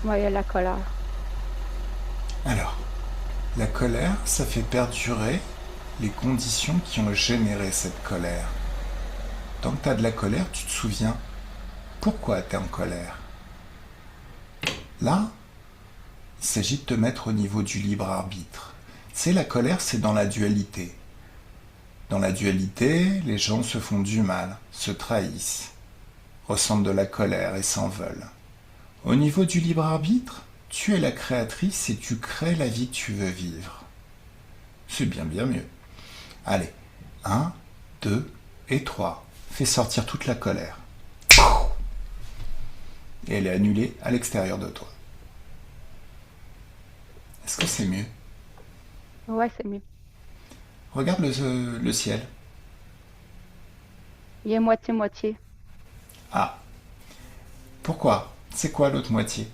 Ouais, il y a la colère. Alors, la colère, ça fait perdurer les conditions qui ont généré cette colère. Tant que tu as de la colère, tu te souviens pourquoi tu es en colère. Là, il s'agit de te mettre au niveau du libre arbitre. C'est la colère, c'est dans la dualité. Dans la dualité, les gens se font du mal, se trahissent, ressentent de la colère et s'en veulent. Au niveau du libre arbitre, tu es la créatrice et tu crées la vie que tu veux vivre. C'est bien mieux. Allez, 1, 2 et 3. Fais sortir toute la colère. Et elle est annulée à l'extérieur de toi. Est-ce que c'est mieux? Ouais, c'est mieux. Regarde le ciel. Il est moitié-moitié. Ah, pourquoi? C'est quoi l'autre moitié?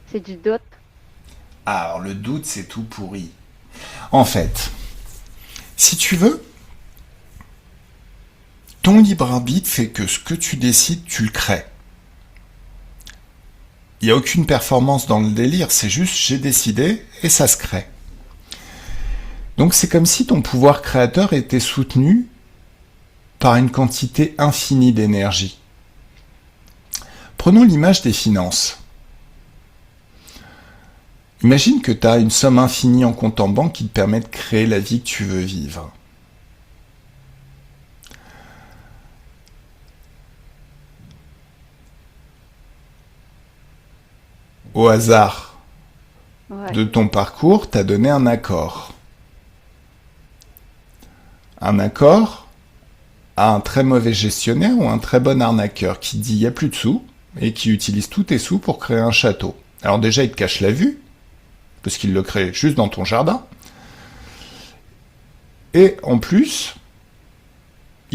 C'est du doute. Ah, alors le doute, c'est tout pourri. En fait, si tu veux, ton libre arbitre fait que ce que tu décides, tu le crées. Il n'y a aucune performance dans le délire, c'est juste j'ai décidé et ça se crée. Donc c'est comme si ton pouvoir créateur était soutenu par une quantité infinie d'énergie. Prenons l'image des finances. Imagine que tu as une somme infinie en compte en banque qui te permet de créer la vie que tu veux vivre. Au hasard Ouais, de ton parcours, t'as donné un accord. Un accord à un très mauvais gestionnaire ou un très bon arnaqueur qui te dit il n'y a plus de sous et qui utilise tous tes sous pour créer un château. Alors déjà, il te cache la vue, parce qu'il le crée juste dans ton jardin. Et en plus,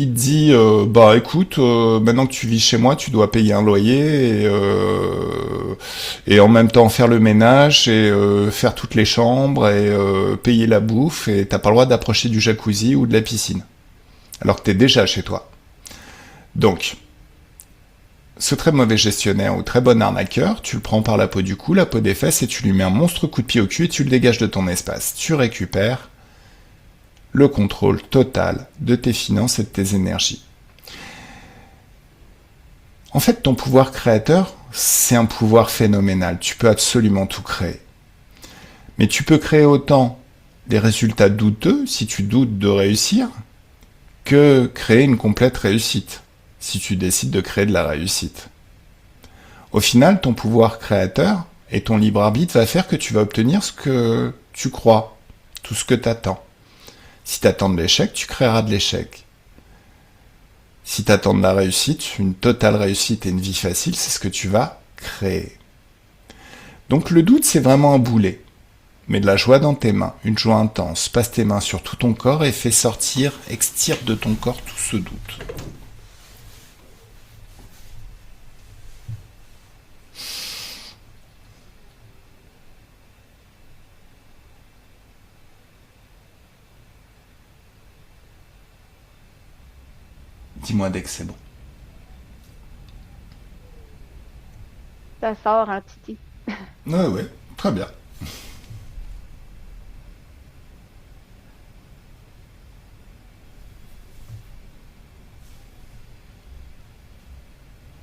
il te dit bah écoute, maintenant que tu vis chez moi, tu dois payer un loyer et en même temps faire le ménage et faire toutes les chambres et payer la bouffe et t'as pas le droit d'approcher du jacuzzi ou de la piscine. Alors que t'es déjà chez toi. Donc, ce très mauvais gestionnaire ou très bon arnaqueur, tu le prends par la peau du cou, la peau des fesses et tu lui mets un monstre coup de pied au cul et tu le dégages de ton espace. Tu récupères le contrôle total de tes finances et de tes énergies. En fait, ton pouvoir créateur, c'est un pouvoir phénoménal. Tu peux absolument tout créer. Mais tu peux créer autant des résultats douteux, si tu doutes de réussir, que créer une complète réussite, si tu décides de créer de la réussite. Au final, ton pouvoir créateur et ton libre arbitre va faire que tu vas obtenir ce que tu crois, tout ce que tu attends. Si tu attends de l'échec, tu créeras de l'échec. Si tu attends de la réussite, une totale réussite et une vie facile, c'est ce que tu vas créer. Donc le doute, c'est vraiment un boulet. Mets de la joie dans tes mains, une joie intense. Passe tes mains sur tout ton corps et fais sortir, extirpe de ton corps tout ce doute. Dis-moi dès que c'est bon. Ça sort en titi. Ouais, ouais, très bien.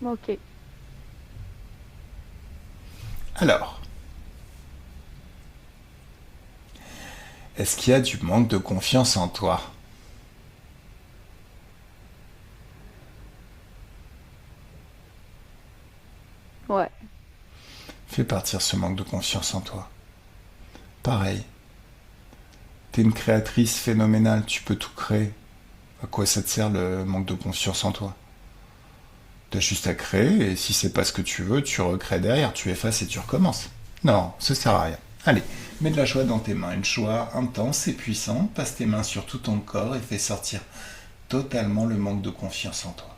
OK. Alors, est-ce qu'il y a du manque de confiance en toi? Ouais. Fais partir ce manque de confiance en toi. Pareil, t'es une créatrice phénoménale, tu peux tout créer. À quoi ça te sert le manque de confiance en toi? T'as juste à créer, et si c'est pas ce que tu veux, tu recrées derrière, tu effaces et tu recommences. Non, ça sert à rien. Allez, mets de la joie dans tes mains, une joie intense et puissante, passe tes mains sur tout ton corps et fais sortir totalement le manque de confiance en toi.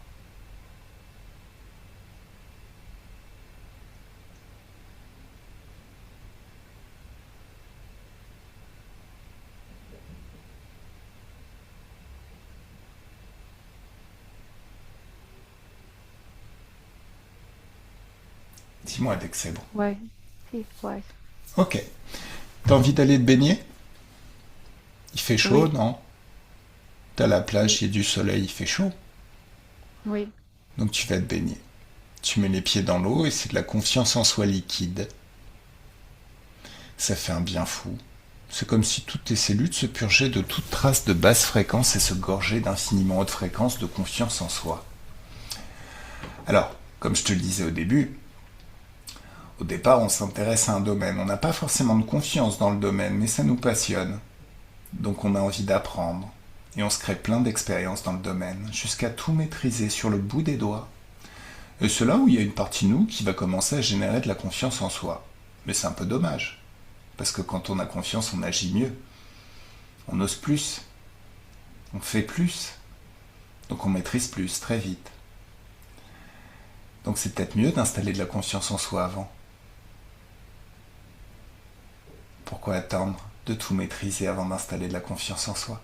Dis-moi dès que c'est bon. Ouais. Ouais. Ok. T'as envie d'aller te baigner? Il fait chaud, Oui. non? T'as la Oui. plage, il y a du soleil, il fait chaud. Oui. Donc tu vas te baigner. Tu mets les pieds dans l'eau et c'est de la confiance en soi liquide. Ça fait un bien fou. C'est comme si toutes tes cellules se purgeaient de toute trace de basse fréquence et se gorgeaient d'infiniment haute fréquence de confiance en soi. Alors, comme je te le disais au départ on s'intéresse à un domaine. On n'a pas forcément de confiance dans le domaine, mais ça nous passionne. Donc on a envie d'apprendre. Et on se crée plein d'expériences dans le domaine, jusqu'à tout maîtriser sur le bout des doigts. Et c'est là où il y a une partie de nous qui va commencer à générer de la confiance en soi. Mais c'est un peu dommage. Parce que quand on a confiance, on agit mieux. On ose plus. On fait plus. Donc on maîtrise plus, très vite. Donc c'est peut-être mieux d'installer de la confiance en soi avant. Pourquoi attendre de tout maîtriser avant d'installer de la confiance en soi?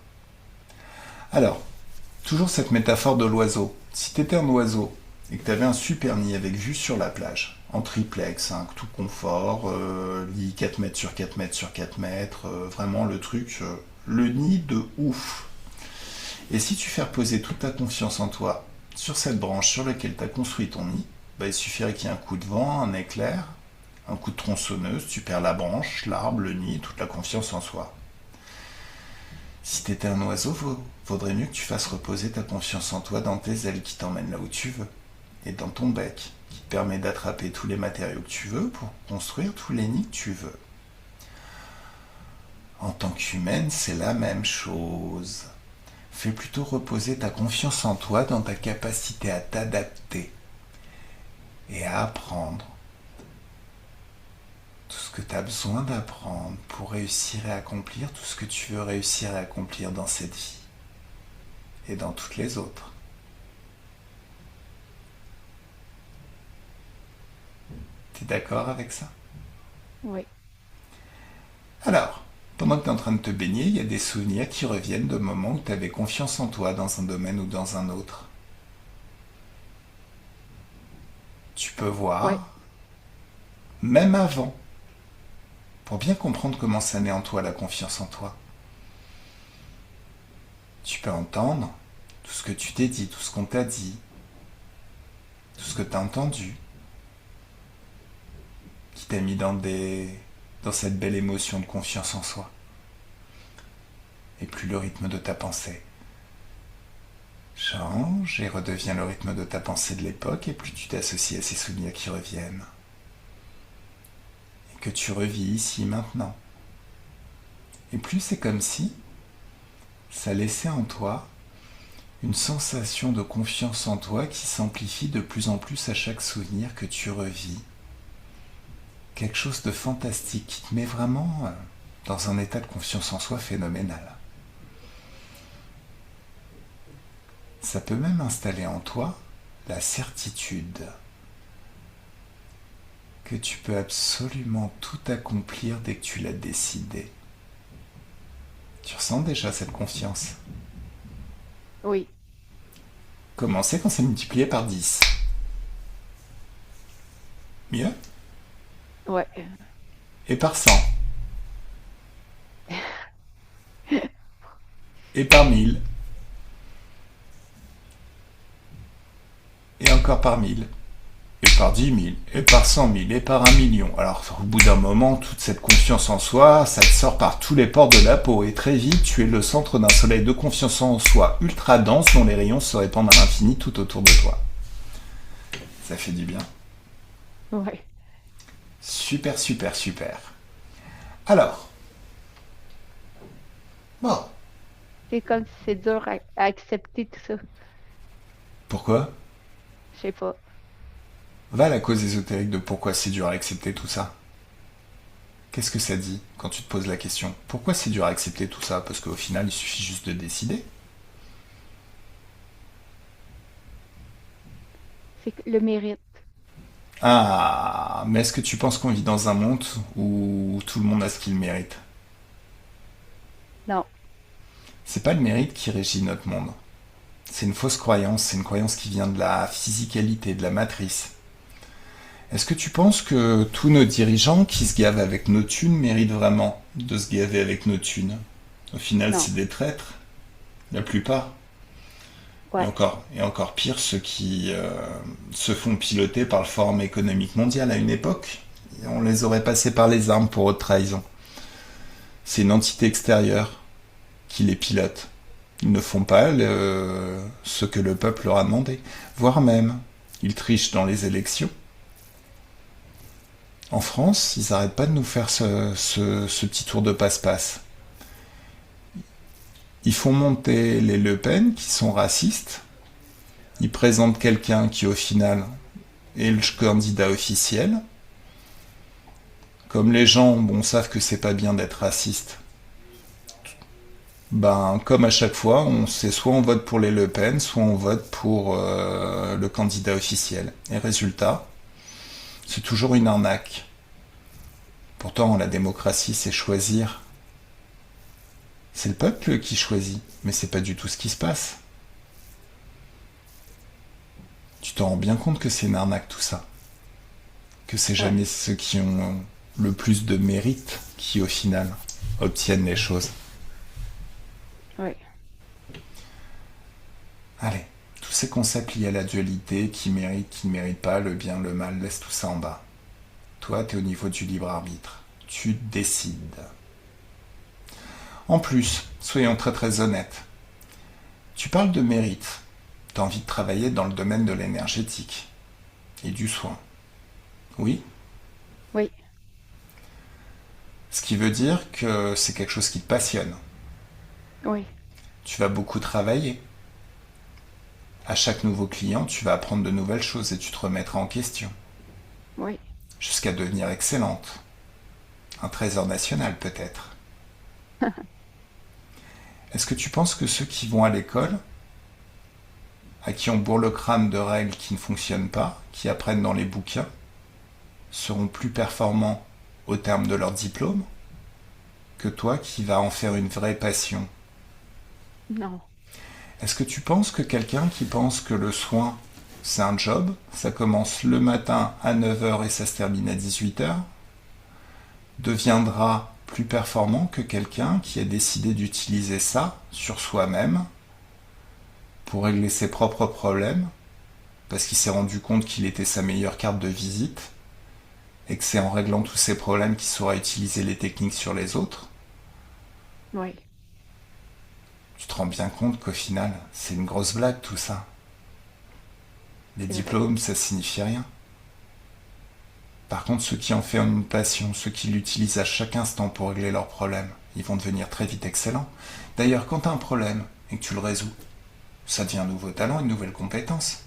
Alors, toujours cette métaphore de l'oiseau. Si t'étais un oiseau et que t'avais un super nid avec vue sur la plage, en triplex, hein, tout confort, lit 4 mètres sur 4 mètres sur 4 mètres, vraiment le truc, le nid de ouf. Et si tu fais reposer toute ta confiance en toi sur cette branche sur laquelle tu as construit ton nid, bah, il suffirait qu'il y ait un coup de vent, un éclair, un coup de tronçonneuse, tu perds la branche, l'arbre, le nid, toute la confiance en soi. Si t'étais un oiseau, vaudrait mieux que tu fasses reposer ta confiance en toi dans tes ailes qui t'emmènent là où tu veux, et dans ton bec qui te permet d'attraper tous les matériaux que tu veux pour construire tous les nids que tu veux. En tant qu'humaine, c'est la même chose. Fais plutôt reposer ta confiance en toi dans ta capacité à t'adapter et à apprendre tout ce que tu as besoin d'apprendre pour réussir et accomplir tout ce que tu veux réussir et accomplir dans cette vie. et dans toutes les autres. T'es d'accord avec ça? Oui. Alors, pendant que tu es en train de te baigner, il y a des souvenirs qui reviennent de moments où tu avais confiance en toi dans un domaine ou dans un autre. Tu peux Oui. voir, même avant, pour bien comprendre comment ça naît en toi, la confiance en toi. Tu peux entendre tout ce que tu t'es dit, tout ce qu'on t'a dit, tout ce que tu as entendu, qui t'a mis dans cette belle émotion de confiance en soi. Et plus le rythme de ta pensée change et redevient le rythme de ta pensée de l'époque, et plus tu t'associes à ces souvenirs qui reviennent. Et que tu revis ici maintenant. Et plus c'est comme si ça laissait en toi une sensation de confiance en toi qui s'amplifie de plus en plus à chaque souvenir que tu revis. Quelque chose de fantastique qui te met vraiment dans un état de confiance en soi phénoménal. Ça peut même installer en toi la certitude que tu peux absolument tout accomplir dès que tu l'as décidé. Tu ressens déjà cette confiance? Oui. Comment c'est quand c'est multiplié par 10? Mieux? Ouais. Et par 100? Et par 1000? Et encore par 1000? Et par 10 000, et par 100 000, et par 1 million. Alors, au bout d'un moment, toute cette confiance en soi, ça te sort par tous les pores de la peau. Et très vite, tu es le centre d'un soleil de confiance en soi ultra dense dont les rayons se répandent à l'infini tout autour de toi. Ça fait du bien. Ouais. Super, super, super. Alors, bon, C'est comme si c'est dur à accepter tout ça. pourquoi? Je sais pas. Va à la cause ésotérique de pourquoi c'est dur à accepter tout ça. Qu'est-ce que ça dit quand tu te poses la question? Pourquoi c'est dur à accepter tout ça? Parce qu'au final, il suffit juste de décider. C'est le mérite. Ah, mais est-ce que tu penses qu'on vit dans un monde où tout le monde a ce qu'il mérite? Non. C'est pas le mérite qui régit notre monde. C'est une fausse croyance, c'est une croyance qui vient de la physicalité, de la matrice. Est-ce que tu penses que tous nos dirigeants qui se gavent avec nos thunes méritent vraiment de se gaver avec nos thunes? Au final, Non. c'est des traîtres, la plupart. Ouais. Et encore pire, ceux qui se font piloter par le Forum économique mondial à une époque. On les aurait passés par les armes pour haute trahison. C'est une entité extérieure qui les pilote. Ils ne font pas ce que le peuple leur a demandé. Voire même, ils trichent dans les élections. En France, ils n'arrêtent pas de nous faire ce petit tour de passe-passe. Ils font monter les Le Pen, qui sont racistes. Ils présentent quelqu'un qui, au final, est le candidat officiel. Comme les gens savent que c'est pas bien d'être raciste, comme à chaque fois, c'est soit on vote pour les Le Pen, soit on vote pour le candidat officiel. Et résultat, c'est toujours une arnaque. Pourtant, la démocratie, c'est choisir. C'est le peuple qui choisit, mais c'est pas du tout ce qui se passe. Tu t'en rends bien compte que c'est une arnaque tout ça. Que c'est Ouais. jamais ceux qui ont le plus de mérite qui, au final, obtiennent les choses. Ouais. Allez, tous ces concepts liés à la dualité, qui mérite, qui ne mérite pas, le bien, le mal, laisse tout ça en bas. Toi, t'es au niveau du libre arbitre. Tu décides. En plus, soyons très très honnêtes, tu parles de mérite. T'as envie de travailler dans le domaine de l'énergétique et du soin. Oui? Oui. Ce qui veut dire que c'est quelque chose qui te passionne. Oui. Tu vas beaucoup travailler. À chaque nouveau client, tu vas apprendre de nouvelles choses et tu te remettras en question. Oui. Jusqu'à devenir excellente. Un trésor national peut-être. Est-ce que tu penses que ceux qui vont à l'école à qui on bourre le crâne de règles qui ne fonctionnent pas, qui apprennent dans les bouquins, seront plus performants au terme de leur diplôme que toi qui vas en faire une vraie passion. Non. Est-ce que tu penses que quelqu'un qui pense que le soin, c'est un job, ça commence le matin à 9 heures et ça se termine à 18 heures, deviendra plus performant que quelqu'un qui a décidé d'utiliser ça sur soi-même pour régler ses propres problèmes, parce qu'il s'est rendu compte qu'il était sa meilleure carte de visite, et que c'est en réglant tous ces problèmes qu'il saura utiliser les techniques sur les autres? Oui. Tu te rends bien compte qu'au final, c'est une grosse blague tout ça. Les C'est vrai. diplômes, ça signifie rien. Par contre, ceux qui en font une passion, ceux qui l'utilisent à chaque instant pour régler leurs problèmes, ils vont devenir très vite excellents. D'ailleurs, quand tu as un problème et que tu le résous, ça devient un nouveau talent, une nouvelle compétence.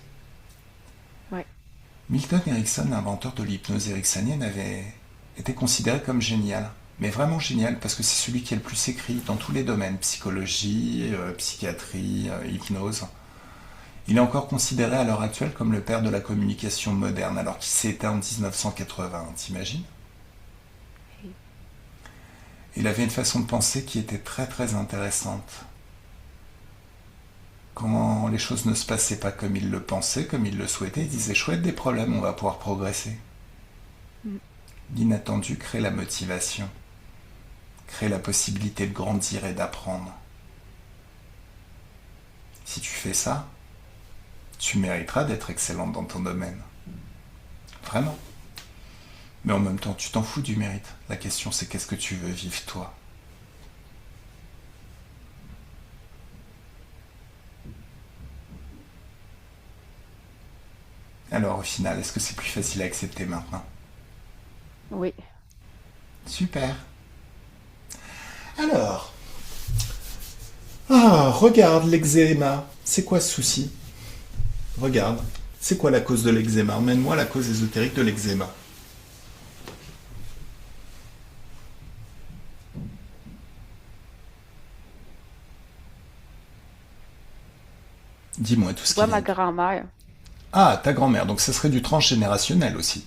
Oui. Milton Erickson, inventeur de l'hypnose ericksonienne, avait été considéré comme génial. Mais vraiment génial, parce que c'est celui qui est le plus écrit dans tous les domaines, psychologie, psychiatrie, hypnose. Il est encore considéré à l'heure actuelle comme le père de la communication moderne, alors qu'il s'est éteint en 1980, t'imagines? Il avait une façon de penser qui était très très intéressante. Quand les choses ne se passaient pas comme il le pensait, comme il le souhaitait, il disait chouette, des problèmes, on va pouvoir progresser. Mm. L'inattendu crée la motivation, crée la possibilité de grandir et d'apprendre. Si tu fais ça, tu mériteras d'être excellente dans ton domaine. Vraiment. Mais en même temps, tu t'en fous du mérite. La question, c'est qu'est-ce que tu veux vivre toi? Alors au final, est-ce que c'est plus facile à accepter maintenant? Oui. Super. Alors, regarde l'eczéma. C'est quoi ce souci? Regarde. C'est quoi la cause de l'eczéma? Emmène-moi la cause ésotérique de l'eczéma. Dis-moi tout Je ce qui vois ma vient. grand-mère. Ah, ta grand-mère, donc ça serait du transgénérationnel aussi.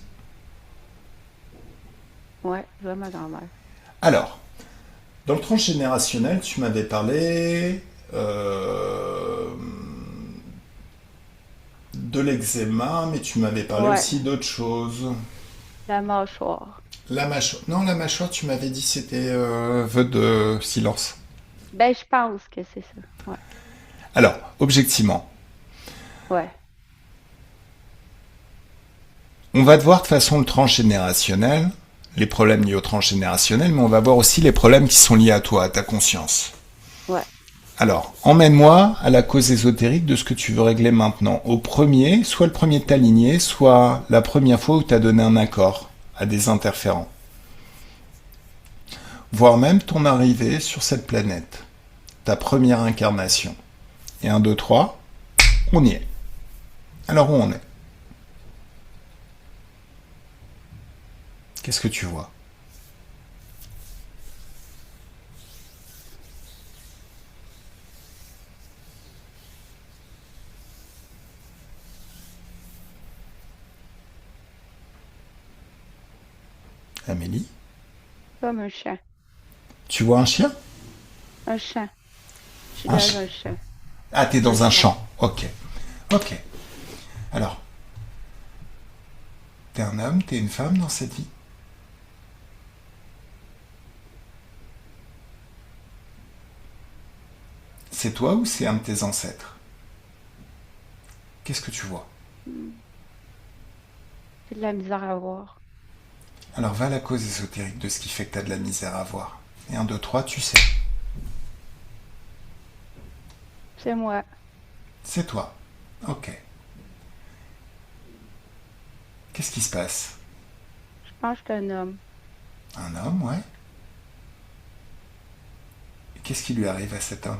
Ouais, je vois ma grand-mère. Alors, dans le transgénérationnel, tu m'avais parlé de l'eczéma, mais tu m'avais parlé Ouais, aussi d'autre chose. la mâchoire. La mâchoire. Non, la mâchoire, tu m'avais dit c'était vœu de silence. Ben, je pense que c'est ça. Ouais. Alors, objectivement, Ouais. on va voir de façon le transgénérationnel, les problèmes liés au transgénérationnel, mais on va voir aussi les problèmes qui sont liés à toi, à ta conscience. Ouais. Alors, emmène-moi à la cause ésotérique de ce que tu veux régler maintenant. Au premier, soit le premier de ta lignée, soit la première fois où tu as donné un accord à des interférents. Voire même ton arrivée sur cette planète, ta première incarnation. Et 1, 2, 3, on y est. Alors où on est? Qu'est-ce que tu vois? Amélie? Comme un chat. Tu vois un chien? Un chat. Je suis Un dans chien. un chat. Ah, t'es Un dans un chat. champ. Ok. Ok. Alors, t'es un homme, t'es une femme dans cette vie? C'est toi ou c'est un de tes ancêtres? Qu'est-ce que tu vois? Hmm. J'ai de la misère à voir. Alors va à la cause ésotérique de ce qui fait que t'as de la misère à voir. Et 1, 2, 3, tu sais. C'est moi. C'est toi. Ok. Qu'est-ce qui se passe? Je pense que je suis un homme. Un homme, ouais. Et qu'est-ce qui lui arrive à cet homme?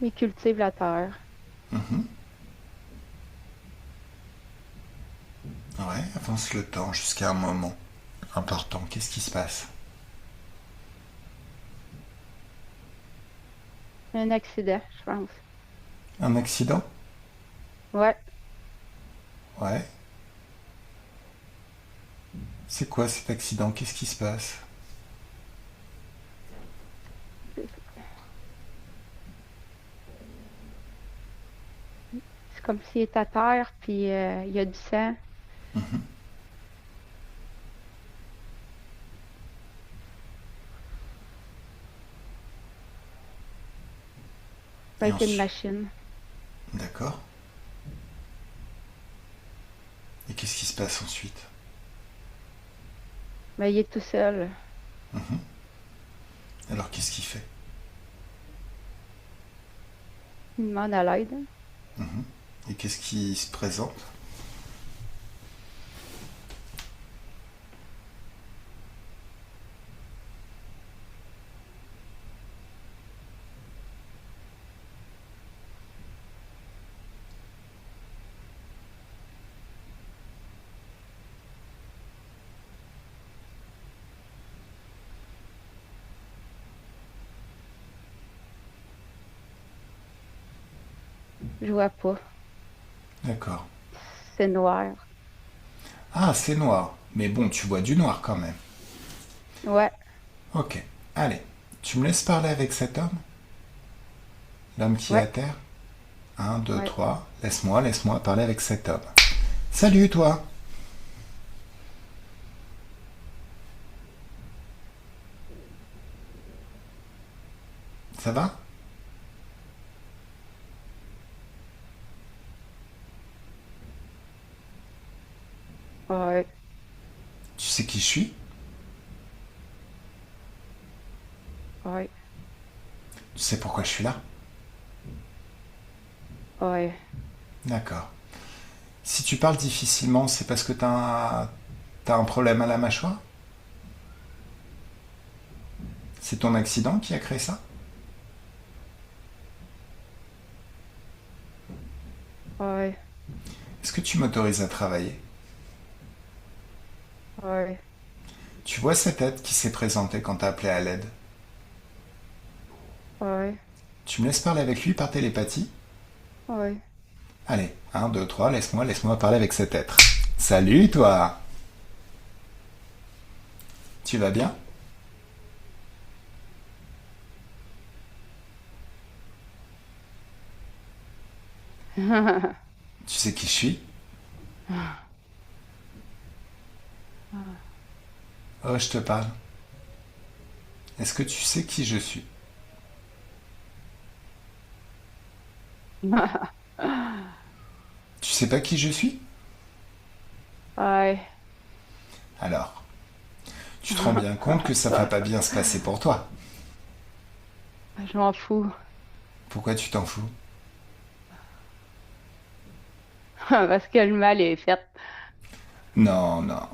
Il cultive la terre. Mhm. Ouais, avance le temps jusqu'à un moment important. Qu'est-ce qui se passe? Un accident, je pense. Un accident? Ouais. Ouais. C'est quoi cet accident? Qu'est-ce qui se passe? C'est comme s'il est à terre, puis il y a du sang. Ça a Et été une ensuite, machine. d'accord. Et qu'est-ce qui se passe ensuite? Mais il est tout seul. Alors qu'est-ce qu'il fait? Il demande à l'aide. Et qu'est-ce qui se présente? Je vois pas. D'accord. C'est noir. Ah, c'est noir. Mais bon, tu vois du noir quand même. Ouais, Ok. Allez, tu me laisses parler avec cet homme? L'homme qui est ouais, à terre? Un, deux, ouais. trois. Laisse-moi parler avec cet homme. Salut, toi. Ça va? Ouais, Tu sais qui je suis? ouais, Tu sais pourquoi je suis là? ouais. D'accord. Si tu parles difficilement, c'est parce que t'as un problème à la mâchoire? C'est ton accident qui a créé ça? Ouais, Est-ce que tu m'autorises à travailler? ouais, Tu vois cette aide qui s'est présentée quand t'as appelé à l'aide? ouais, Tu me laisses parler avec lui par télépathie? ouais. Allez, un, deux, trois, laisse-moi parler avec cet être. Salut toi! Tu vas bien? Tu sais qui je suis? Oh, je te parle. Est-ce que tu sais qui je suis? Tu sais pas qui je suis? Ouais. Alors, tu te rends bien compte que ça va pas bien se passer pour toi. Je m'en fous. Pourquoi tu t'en fous? Parce que le mal est fait. Non, non.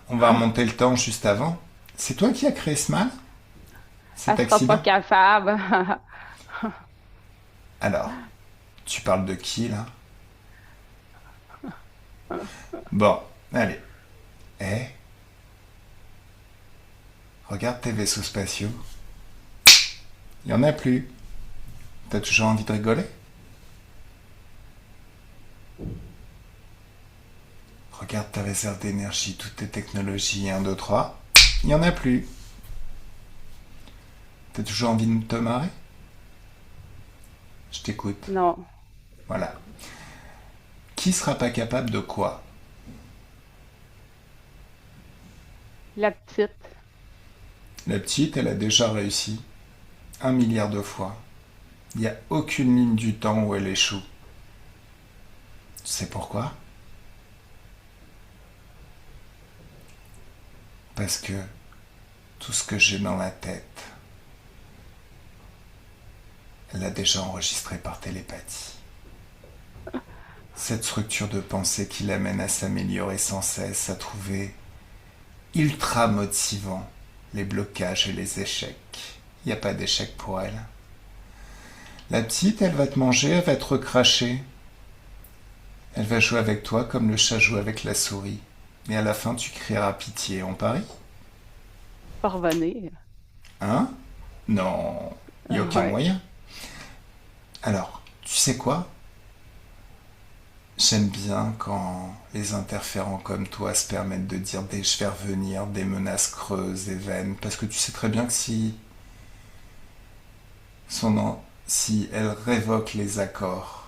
On va remonter le temps juste avant. C'est toi qui as créé ce mal? Cet Elle sera pas accident? capable. Alors, tu parles de qui là? Bon, allez. Eh, regarde tes vaisseaux spatiaux. Il y en a plus. T'as toujours envie de rigoler? Regarde ta réserve d'énergie, toutes tes technologies, un, 2, 3. Il y en a plus. T'as toujours envie de te marrer? Je t'écoute. Non. Voilà. Qui sera pas capable de quoi? La petite. La petite, elle a déjà réussi. 1 milliard de fois. Il n'y a aucune ligne du temps où elle échoue. Tu sais pourquoi? Parce que tout ce que j'ai dans la tête, elle l'a déjà enregistré par télépathie. Cette structure de pensée qui l'amène à s'améliorer sans cesse, à trouver ultra motivant les blocages et les échecs. Il n'y a pas d'échec pour elle. La petite, elle va te manger, elle va te recracher. Elle va jouer avec toi comme le chat joue avec la souris. Et à la fin, tu crieras pitié. On parie? Pas revenir. Hein? Non, il n'y a aucun Ouais. moyen. Alors, tu sais quoi? J'aime bien quand les interférents comme toi se permettent de dire des je vais revenir, des menaces creuses et vaines, parce que tu sais très bien que si elle révoque les accords,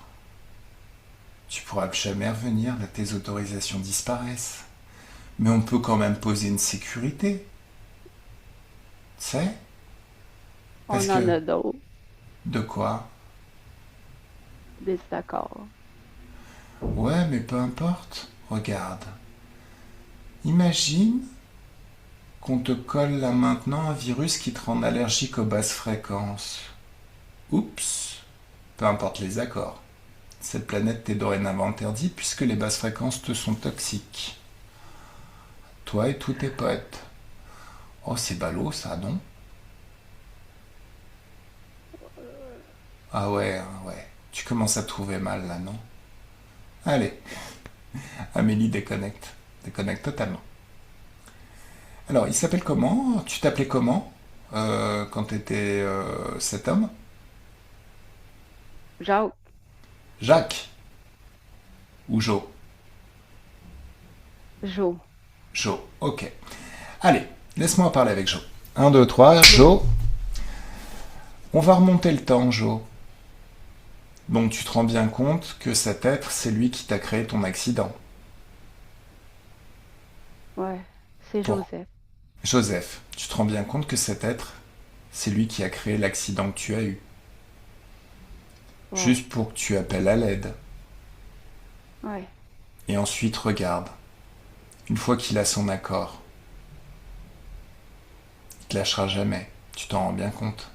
tu pourras plus jamais revenir, là tes autorisations disparaissent. Mais on peut quand même poser une sécurité, tu sais? Parce On en que, a d'autres, de quoi? des accords. Ouais, mais peu importe. Regarde. Imagine qu'on te colle là maintenant un virus qui te rend allergique aux basses fréquences. Oups. Peu importe les accords. Cette planète t'est dorénavant interdite puisque les basses fréquences te sont toxiques. Toi et tous tes potes. Oh, c'est ballot ça, non? Ah ouais, hein, ouais. Tu commences à trouver mal là, non? Allez, Amélie déconnecte. Déconnecte totalement. Alors, il s'appelle comment? Tu t'appelais comment quand t'étais cet homme? Jacques, Jacques ou Jo? Jo. Jo, ok. Allez, laisse-moi parler avec Jo. Un, 2, 3, Jo. On va remonter le temps, Jo. Donc tu te rends bien compte que cet être, c'est lui qui t'a créé ton accident. Ouais. C'est Pour Joseph. Joseph, tu te rends bien compte que cet être, c'est lui qui a créé l'accident que tu as eu. Ouais. Juste pour que tu appelles à l'aide. Ouais. Et ensuite, regarde. Une fois qu'il a son accord, il te lâchera jamais. Tu t'en rends bien compte.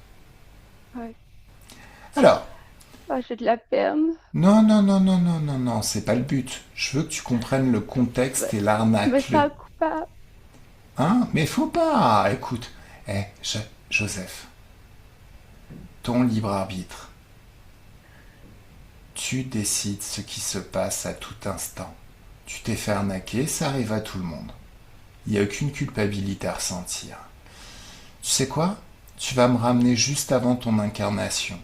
Ouais. Alors, Ah, j'ai de la peine. non, non, non, non, non, non, non, c'est pas le but. Je veux que tu comprennes le Ben, contexte et je me l'arnaque. sens coupable. Hein? Mais faut pas. Écoute, eh, Joseph, ton libre arbitre. Tu décides ce qui se passe à tout instant. Tu t'es fait arnaquer, ça arrive à tout le monde. Il n'y a aucune culpabilité à ressentir. Tu sais quoi? Tu vas me ramener juste avant ton incarnation.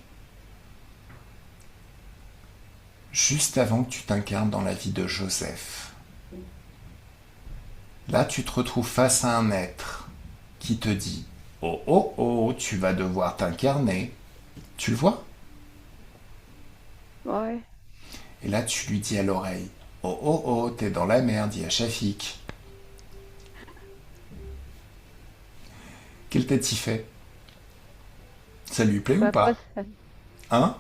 Juste avant que tu t'incarnes dans la vie de Joseph. Là, tu te retrouves face à un être qui te dit oh oh oh, tu vas devoir t'incarner. Tu le vois? Ouais. Et là, tu lui dis à l'oreille oh oh oh, t'es dans la merde, il y a Shafik. Quelle tête il fait? Ça lui plaît Je ou vois pas pas? Hein?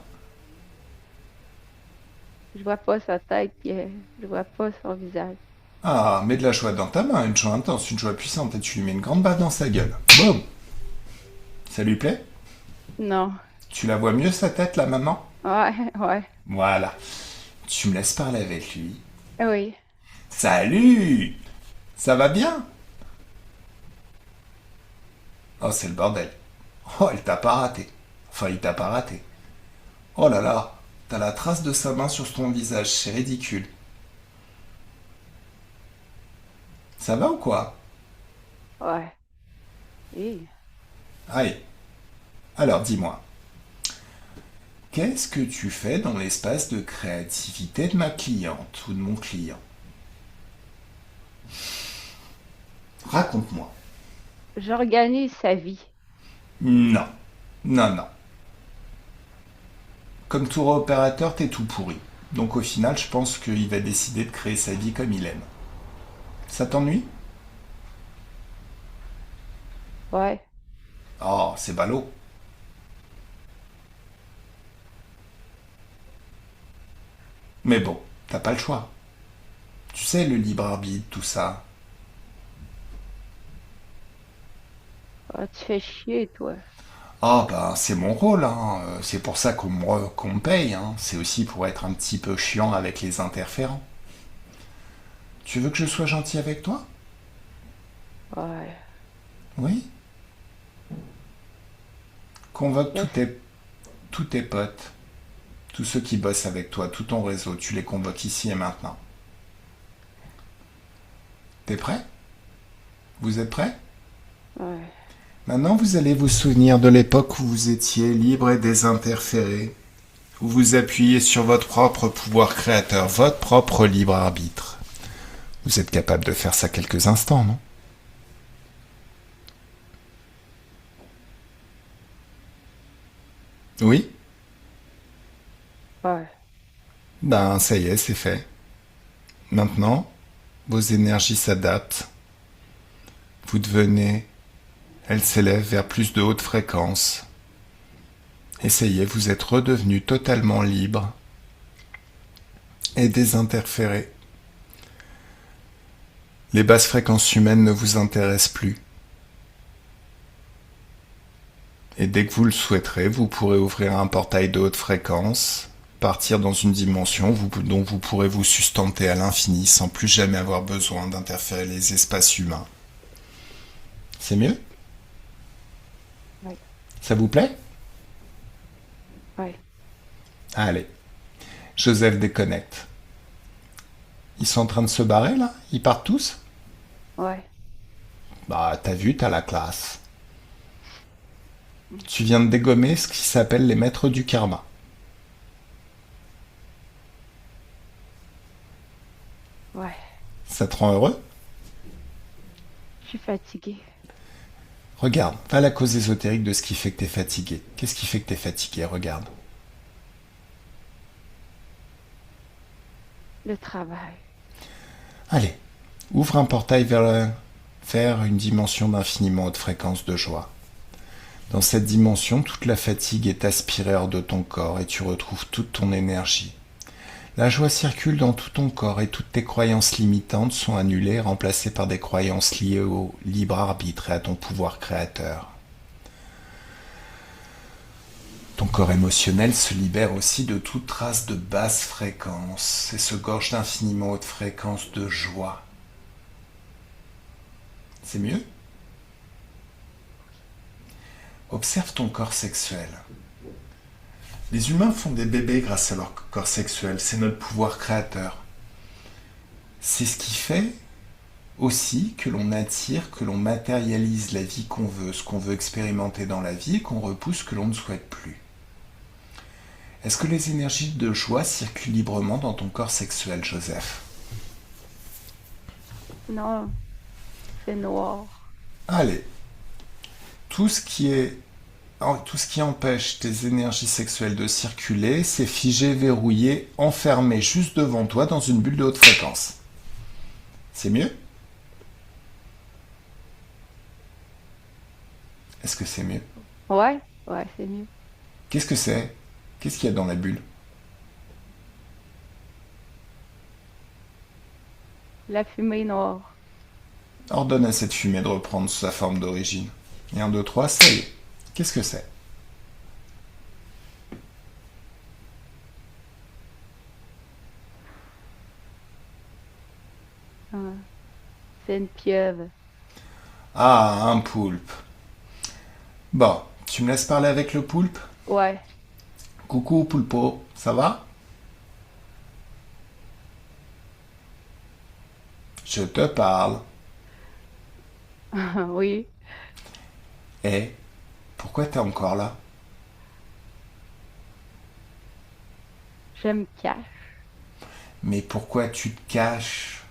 je vois pas sa tête, puis je vois pas son visage. Ah, mets de la joie dans ta main, une joie intense, une joie puissante, et tu lui mets une grande baffe dans sa gueule. Boum! Ça lui plaît? Non. Tu la vois mieux sa tête là maintenant? Ouais, ouais. Voilà. Tu me laisses parler avec lui. Oui. Salut! Ça va bien? Oh, c'est le bordel. Oh, elle t'a pas raté. Enfin, il t'a pas raté. Oh là là, t'as la trace de sa main sur ton visage, c'est ridicule. Ça va ou quoi? Ouais. Et Allez, alors dis-moi, qu'est-ce que tu fais dans l'espace de créativité de ma cliente ou de mon client? Raconte-moi. j'organise sa vie. Non, non, non. Comme tour opérateur, t'es tout pourri. Donc au final, je pense qu'il va décider de créer sa vie comme il aime. Ça t'ennuie? Ouais. Oh, c'est ballot. Mais bon, t'as pas le choix. Tu sais, le libre arbitre, tout ça. Ah, tu fais chier, toi. Ah ben c'est mon rôle, hein. C'est pour ça qu'on me paye, hein. C'est aussi pour être un petit peu chiant avec les interférents. Tu veux que je sois gentil avec toi? Ouais. Oui. Convoque tous Laisse. tes... tous tes potes, tous ceux qui bossent avec toi, tout ton réseau, tu les convoques ici et maintenant. T'es prêt? Vous êtes prêts? Ouais. Maintenant, vous allez vous souvenir de l'époque où vous étiez libre et désinterféré, où vous appuyez sur votre propre pouvoir créateur, votre propre libre arbitre. Vous êtes capable de faire ça quelques instants, non? Oui? Ouais. Ben, ça y est, c'est fait. Maintenant, vos énergies s'adaptent. Vous devenez, elles s'élèvent vers plus de hautes fréquences. Essayez, vous êtes redevenu totalement libre et désinterféré. Les basses fréquences humaines ne vous intéressent plus. Et dès que vous le souhaiterez, vous pourrez ouvrir un portail de haute fréquence, partir dans une dimension dont vous pourrez vous sustenter à l'infini sans plus jamais avoir besoin d'interférer les espaces humains. C'est mieux? Ouais. Ça vous plaît? Ouais. Allez, Joseph déconnecte. Ils sont en train de se barrer là? Ils partent tous? Ouais. Bah, t'as vu, t'as la classe. Tu viens de dégommer ce qui s'appelle les maîtres du karma. Ouais. Ça te rend heureux? Je suis fatiguée. Regarde, va à la cause ésotérique de ce qui fait que t'es fatigué. Qu'est-ce qui fait que t'es fatigué? Regarde. Le travail. Allez, ouvre un portail vers une dimension d'infiniment haute fréquence de joie. Dans cette dimension, toute la fatigue est aspirée hors de ton corps et tu retrouves toute ton énergie. La joie circule dans tout ton corps et toutes tes croyances limitantes sont annulées et remplacées par des croyances liées au libre arbitre et à ton pouvoir créateur. Ton corps émotionnel se libère aussi de toute trace de basse fréquence et se gorge d'infiniment haute fréquence de joie. C'est mieux? Observe ton corps sexuel. Les humains font des bébés grâce à leur corps sexuel, c'est notre pouvoir créateur. C'est ce qui fait aussi que l'on attire, que l'on matérialise la vie qu'on veut, ce qu'on veut expérimenter dans la vie et qu'on repousse ce que l'on ne souhaite plus. Est-ce que les énergies de joie circulent librement dans ton corps sexuel, Joseph? Non, c'est noir. Allez, tout ce qui empêche tes énergies sexuelles de circuler, c'est figé, verrouillé, enfermé juste devant toi dans une bulle de haute fréquence. C'est mieux? Est-ce que c'est mieux? Ouais. Ouais, c'est mieux. Qu'est-ce que c'est? Qu'est-ce qu'il y a dans la bulle? La fumée noire. Ordonne à cette fumée de reprendre sa forme d'origine. Et 1, 2, 3, ça y est. Qu'est-ce que c'est? Ah, c'est une pieuvre. Ah, un poulpe. Bon, tu me laisses parler avec le poulpe? Ouais. Coucou poulpo, ça va? Je te parle. Oui. Eh, pourquoi t'es encore là? Je me cache. Mais pourquoi tu te caches?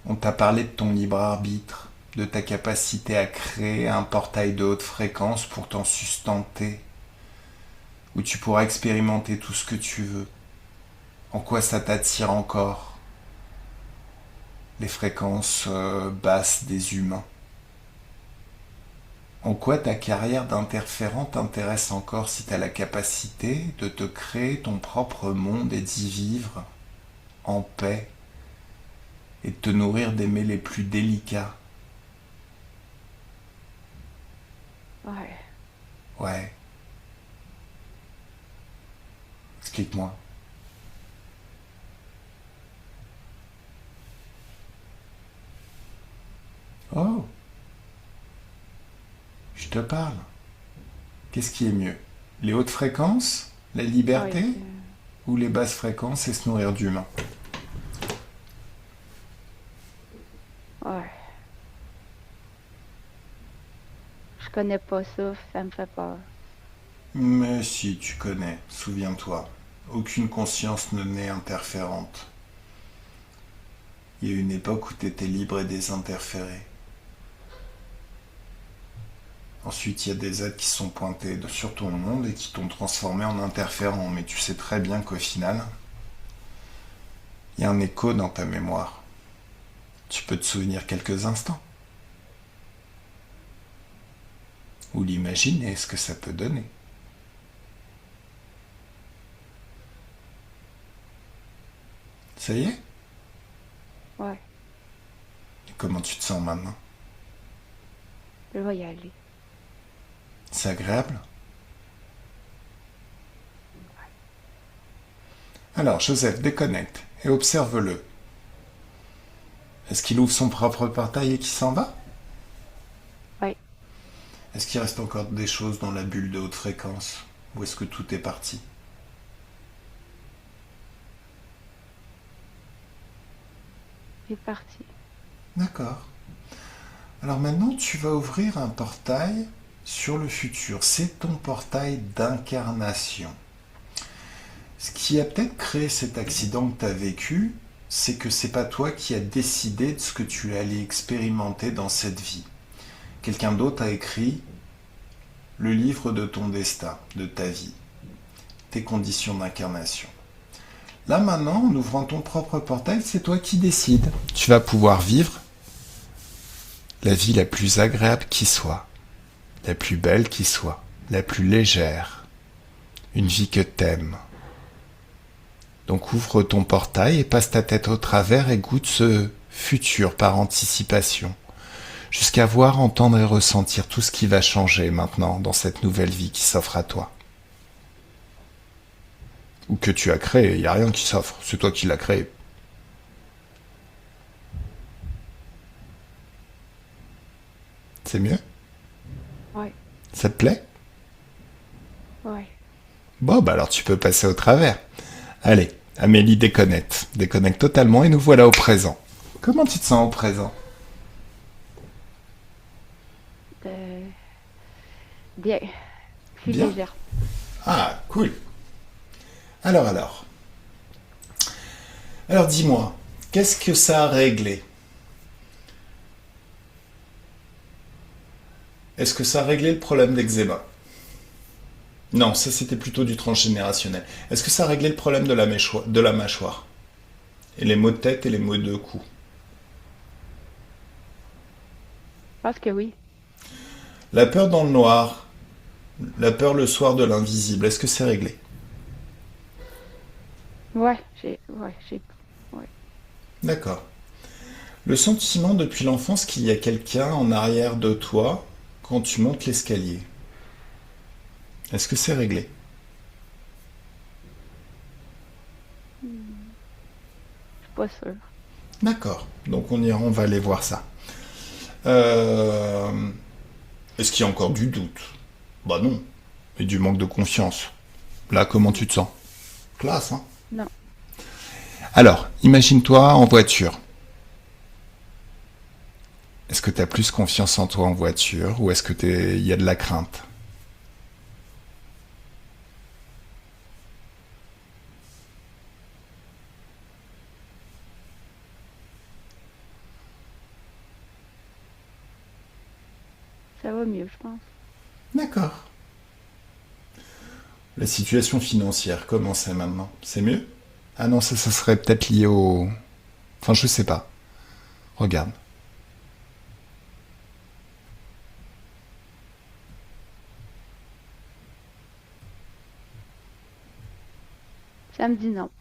On t'a parlé de ton libre arbitre, de ta capacité à créer un portail de haute fréquence pour t'en sustenter, où tu pourras expérimenter tout ce que tu veux. En quoi ça t'attire encore? Les fréquences basses des humains. En quoi ta carrière d'interférent t'intéresse encore si tu as la capacité de te créer ton propre monde et d'y vivre en paix et de te nourrir des mets les plus délicats? Ouais. Ouais, explique-moi. Oh, je te parle. Qu'est-ce qui est mieux? Les hautes fréquences, la Oui, liberté, ou les basses fréquences et se nourrir d'humains? ouais. Je connais pas ça, ça me fait peur. Mais si, tu connais, souviens-toi. Aucune conscience ne naît interférente. Il y a une époque où tu étais libre et désinterféré. Ensuite, il y a des êtres qui sont pointés sur ton monde et qui t'ont transformé en interférent. Mais tu sais très bien qu'au final, il y a un écho dans ta mémoire. Tu peux te souvenir quelques instants. Ou l'imaginer, ce que ça peut donner. Ça y est? Ouais, Et comment tu te sens maintenant? je vais y aller. C'est agréable? Alors, Joseph, déconnecte et observe-le. Est-ce qu'il ouvre son propre portail et qu'il s'en va? Ouais, Est-ce qu'il reste encore des choses dans la bulle de haute fréquence? Ou est-ce que tout est parti? c'est parti. D'accord. Alors maintenant, tu vas ouvrir un portail sur le futur. C'est ton portail d'incarnation. Ce qui a peut-être créé cet accident que tu as vécu, c'est que c'est pas toi qui as décidé de ce que tu allais expérimenter dans cette vie. Quelqu'un d'autre a écrit le livre de ton destin, de ta vie, tes conditions d'incarnation. Là maintenant, en ouvrant ton propre portail, c'est toi qui décides. Tu vas pouvoir vivre la vie la plus agréable qui soit, la plus belle qui soit, la plus légère, une vie que t'aimes. Donc ouvre ton portail et passe ta tête au travers et goûte ce futur par anticipation, jusqu'à voir, entendre et ressentir tout ce qui va changer maintenant dans cette nouvelle vie qui s'offre à toi. Ou que tu as créé, il n'y a rien qui s'offre, c'est toi qui l'as créé. C'est mieux? Ouais, Ça te plaît? ouais. Bon, bah alors tu peux passer au travers. Allez, Amélie déconnecte. Déconnecte totalement et nous voilà au présent. Comment tu te sens au présent? Euh, bien, plus Bien? légère. Ah, cool. Alors. Alors dis-moi, qu'est-ce que ça a réglé? Est-ce que ça a réglé le problème d'eczéma? Non, ça c'était plutôt du transgénérationnel. Est-ce que ça a réglé le problème de la mâchoire? Et les maux de tête et les maux de cou? Je pense que oui. La peur dans le noir, la peur le soir de l'invisible, est-ce que c'est réglé? Ouais. D'accord. Le sentiment depuis l'enfance qu'il y a quelqu'un en arrière de toi quand tu montes l'escalier, est-ce que c'est réglé? Je suis pas sûre. D'accord. Donc on va aller voir ça. Euh, Est-ce qu'il y a encore du doute? Bah non. Et du manque de confiance. Là, comment tu te sens? Classe, hein? Non. Alors, imagine-toi en voiture. Est-ce que tu as plus confiance en toi en voiture ou est-ce que il y a de la crainte? Ça va mieux, je pense. D'accord. La situation financière, comment c'est maintenant? C'est mieux? Ah non, ça serait peut-être lié au... Enfin, je sais pas. Regarde. Ça me dit non.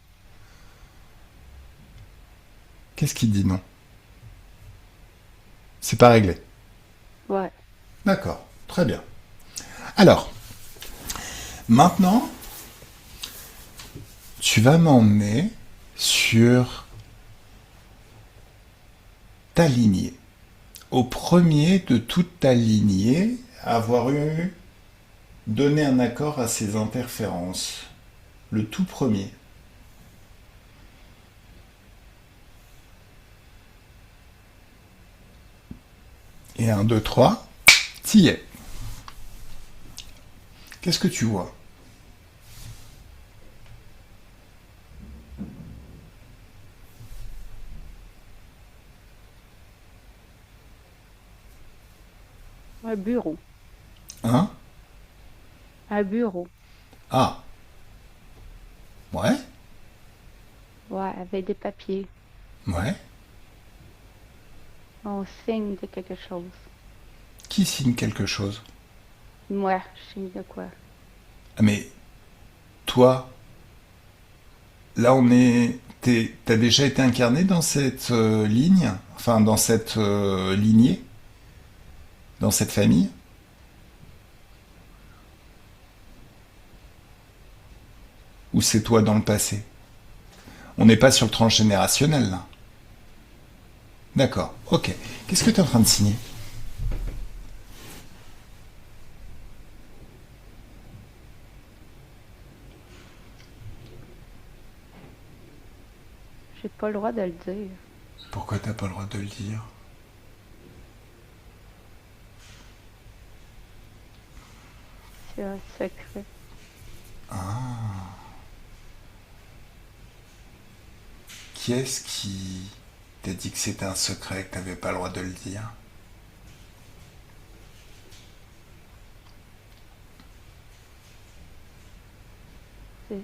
Qu'est-ce qui dit non? C'est pas réglé. Ouais. D'accord. Très bien. Alors, maintenant, tu vas m'emmener sur ta lignée. Au premier de toute ta lignée, avoir eu Donner un accord à ces interférences. Le tout premier. Et un, 2, 3. T'y es. Qu'est-ce que tu vois? Un bureau. Hein? Un bureau. Ah. Ouais? Ouais, avec des papiers. Ouais. On signe de quelque chose. Qui signe quelque chose? Moi, je signe de quoi? Ah mais toi, là on est... T'as déjà été incarné dans cette ligne? Enfin, dans cette lignée? Dans cette famille? Ou c'est toi dans le passé? On n'est pas sur le transgénérationnel là. D'accord, ok. Qu'est-ce que tu es en train de signer? J'ai pas le droit de le dire. Pourquoi t'as pas le droit de le dire? C'est un secret. Qui est-ce qui t'a dit que c'était un secret, que t'avais pas le droit de le dire? C'est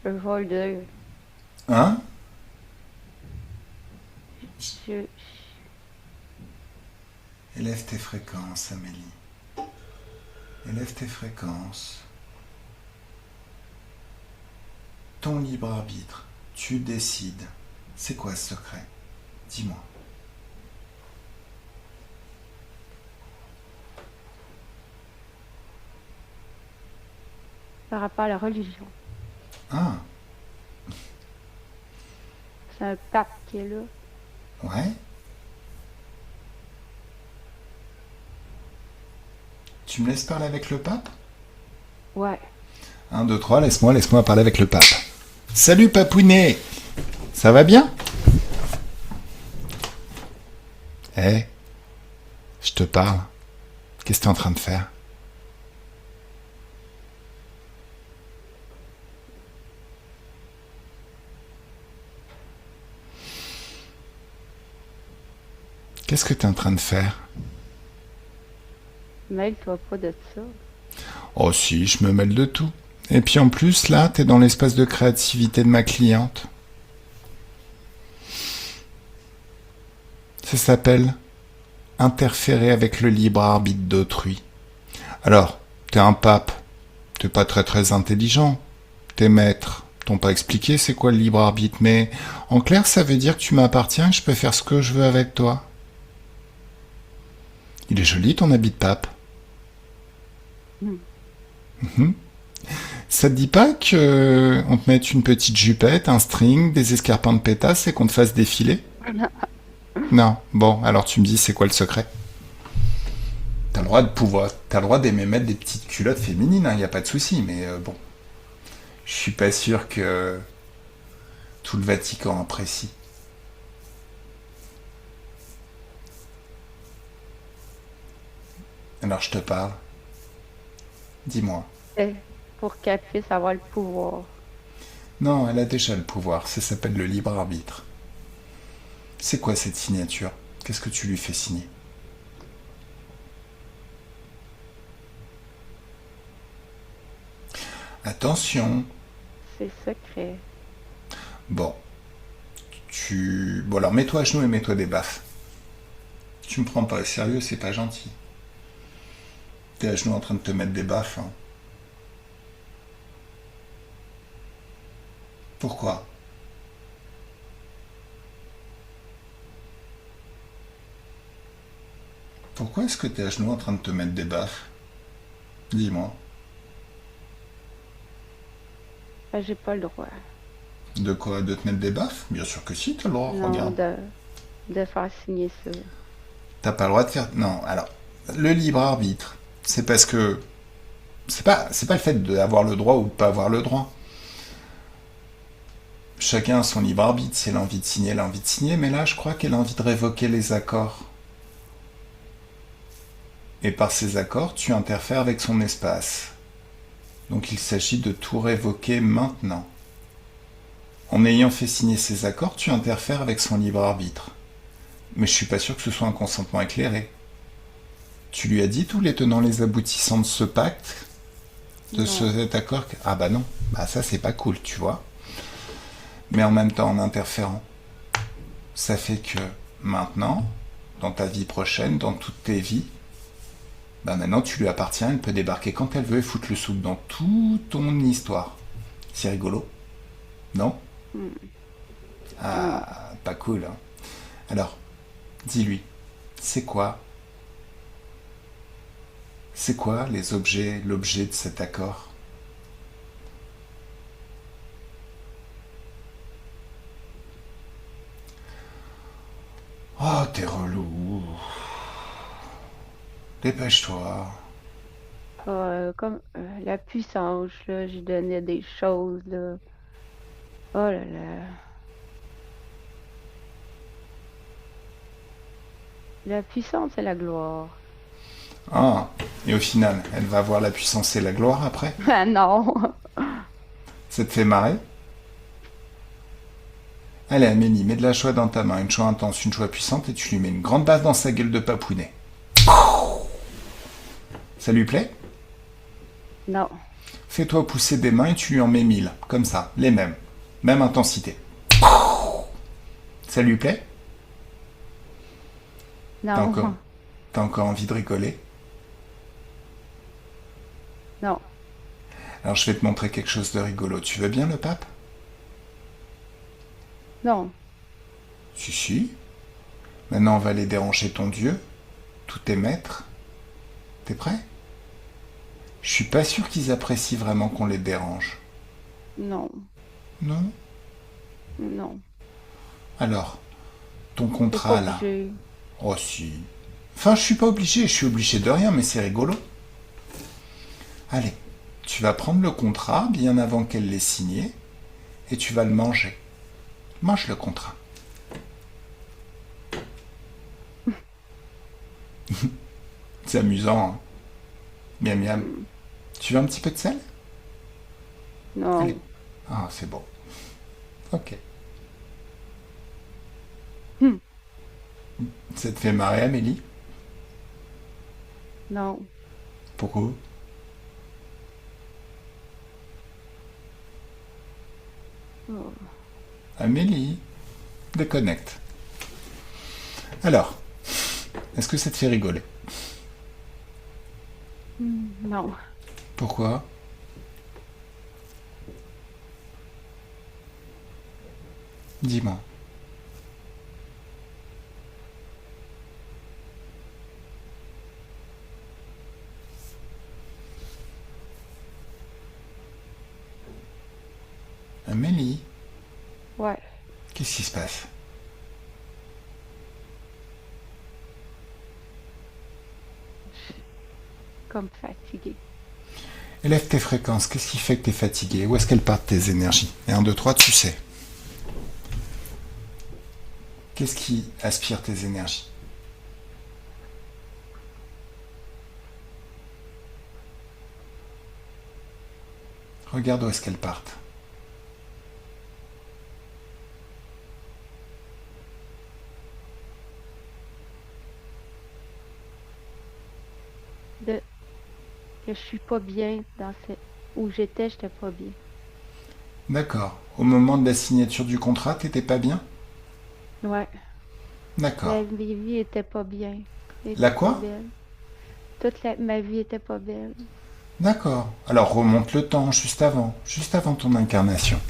c'est un vol de... Hein? Je... Élève tes fréquences, Amélie. Élève tes fréquences. Ton libre arbitre. Tu décides. C'est quoi ce secret? Dis-moi. Par rapport à la religion. Ah, C'est un pape qui est là. ouais? Tu me laisses parler avec le pape? Ouais. Un, 2, 3, laisse-moi parler avec le pape. Salut papounet! Ça va bien? Eh, je te parle. Qu'est-ce que t'es en train de faire? Qu'est-ce que t'es en train de faire? Mêle-toi pas de ça. Oh si, je me mêle de tout. Et puis en plus, là, t'es dans l'espace de créativité de ma cliente. Ça s'appelle interférer avec le libre arbitre d'autrui. Alors, t'es un pape. T'es pas très très intelligent. Tes maîtres t'ont pas expliqué c'est quoi le libre arbitre, mais en clair, ça veut dire que tu m'appartiens et que je peux faire ce que je veux avec toi. Il est joli ton habit de pape. Hmm. Mhm. Ça te dit pas que on te mette une petite jupette, un string, des escarpins de pétasse et qu'on te fasse défiler? Non. Bon, alors tu me dis c'est quoi le secret? T'as le droit de pouvoir, t'as le droit d'aimer mettre des petites culottes féminines, hein, y a pas de souci, mais bon, je suis pas sûr que tout le Vatican apprécie. Alors je te parle. Dis-moi. C'est pour qu'elle puisse avoir le pouvoir. Non, elle a déjà le pouvoir. Ça s'appelle le libre arbitre. C'est quoi cette signature? Qu'est-ce que tu lui fais signer? Attention. C'est secret. Bon, bon alors mets-toi à genoux et mets-toi des baffes. Tu me prends pas au sérieux, c'est pas gentil. T'es à genoux en train de te mettre des baffes, hein. Pourquoi? Pourquoi est-ce que t'es à genoux en train de te mettre des baffes? Dis-moi. Ben, j'ai pas le droit. De quoi? De te mettre des baffes? Bien sûr que si, t'as le droit, Non, regarde. de faire signer ça. T'as pas le droit de faire... Non, alors, le libre arbitre, c'est parce que... C'est pas le fait d'avoir le droit ou de pas avoir le droit. Chacun a son libre arbitre. Si elle a envie de signer, elle a envie de signer. Mais là, je crois qu'elle a envie de révoquer les accords. Et par ces accords, tu interfères avec son espace. Donc il s'agit de tout révoquer maintenant. En ayant fait signer ces accords, tu interfères avec son libre arbitre. Mais je suis pas sûr que ce soit un consentement éclairé. Tu lui as dit tous les tenants les aboutissants de ce pacte, de Non. cet accord? Ah bah non, bah ça c'est pas cool, tu vois. Mais en même temps, en interférant, ça fait que maintenant, dans ta vie prochaine, dans toutes tes vies, bah maintenant tu lui appartiens, elle peut débarquer quand elle veut et foutre le souk dans toute ton histoire. C'est rigolo, non? Hmm. Non. Ah, pas cool, hein. Alors, dis-lui, c'est quoi C'est quoi l'objet de cet accord? Oh, t'es relou. Dépêche-toi. Comme la puissance, là, j'y donnais des choses, là. Oh là là. La puissance et la gloire. Ah, et au final, elle va avoir la puissance et la gloire après? Ah non. Ça te fait marrer? Allez, Amélie, mets de la joie dans ta main, une joie intense, une joie puissante, et tu lui mets une grande baffe dans sa gueule de papounet. Ça lui plaît? Non. Fais-toi pousser des mains et tu lui en mets 1000, comme ça, les mêmes. Même intensité. Ça lui plaît? T'as encore, Non. t'as encore envie de rigoler? Non. Alors je vais te montrer quelque chose de rigolo. Tu veux bien le pape? Non. Si, si. Maintenant on va aller déranger ton Dieu, tous tes maîtres. T'es prêt? Je suis pas sûr qu'ils apprécient vraiment qu'on les dérange. Non. Non? Non. Alors, ton T'es pas contrat là. obligé. Oh si. Enfin, je suis obligé de rien, mais c'est rigolo. Allez, tu vas prendre le contrat bien avant qu'elle l'ait signé et tu vas le manger. Mange le contrat. C'est amusant, hein. Miam miam. Hmm. Tu veux un petit peu de sel? Allez. Non. Ah, c'est bon. Ok. Hmm. Ça te fait marrer, Amélie? Non. Pourquoi? Oh. Amélie, déconnecte. Alors, est-ce que ça te fait rigoler? Non. Pourquoi? Dis-moi. Amélie, Ouais. qu'est-ce qui se passe? Comme fatiguée. Élève tes fréquences. Qu'est-ce qui fait que t'es fatigué? Où est-ce qu'elles partent tes énergies? Et 1, 2, 3, tu sais. Qu'est-ce qui aspire tes énergies? Regarde où est-ce qu'elles partent. De que je suis pas bien dans ce où j'étais pas bien. D'accord. Au moment de la signature du contrat, t'étais pas bien? Ouais. D'accord. Mes vies étaient pas bien. Elle La était pas quoi? belle. Ma vie était pas belle. D'accord. Alors remonte le temps, juste avant ton incarnation.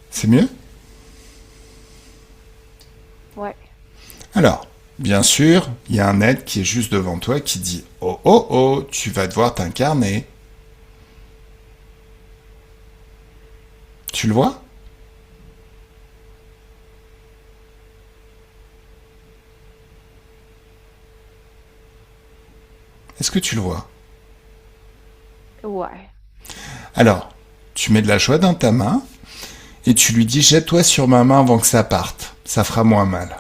C'est mieux? Ouais. Alors, bien sûr, il y a un être qui est juste devant toi qui dit: oh oh oh, tu vas devoir t'incarner. Tu le vois? Est-ce que tu le vois? Ouais. Alors, tu mets de la joie dans ta main et tu lui dis jette-toi sur ma main avant que ça parte. Ça fera moins mal.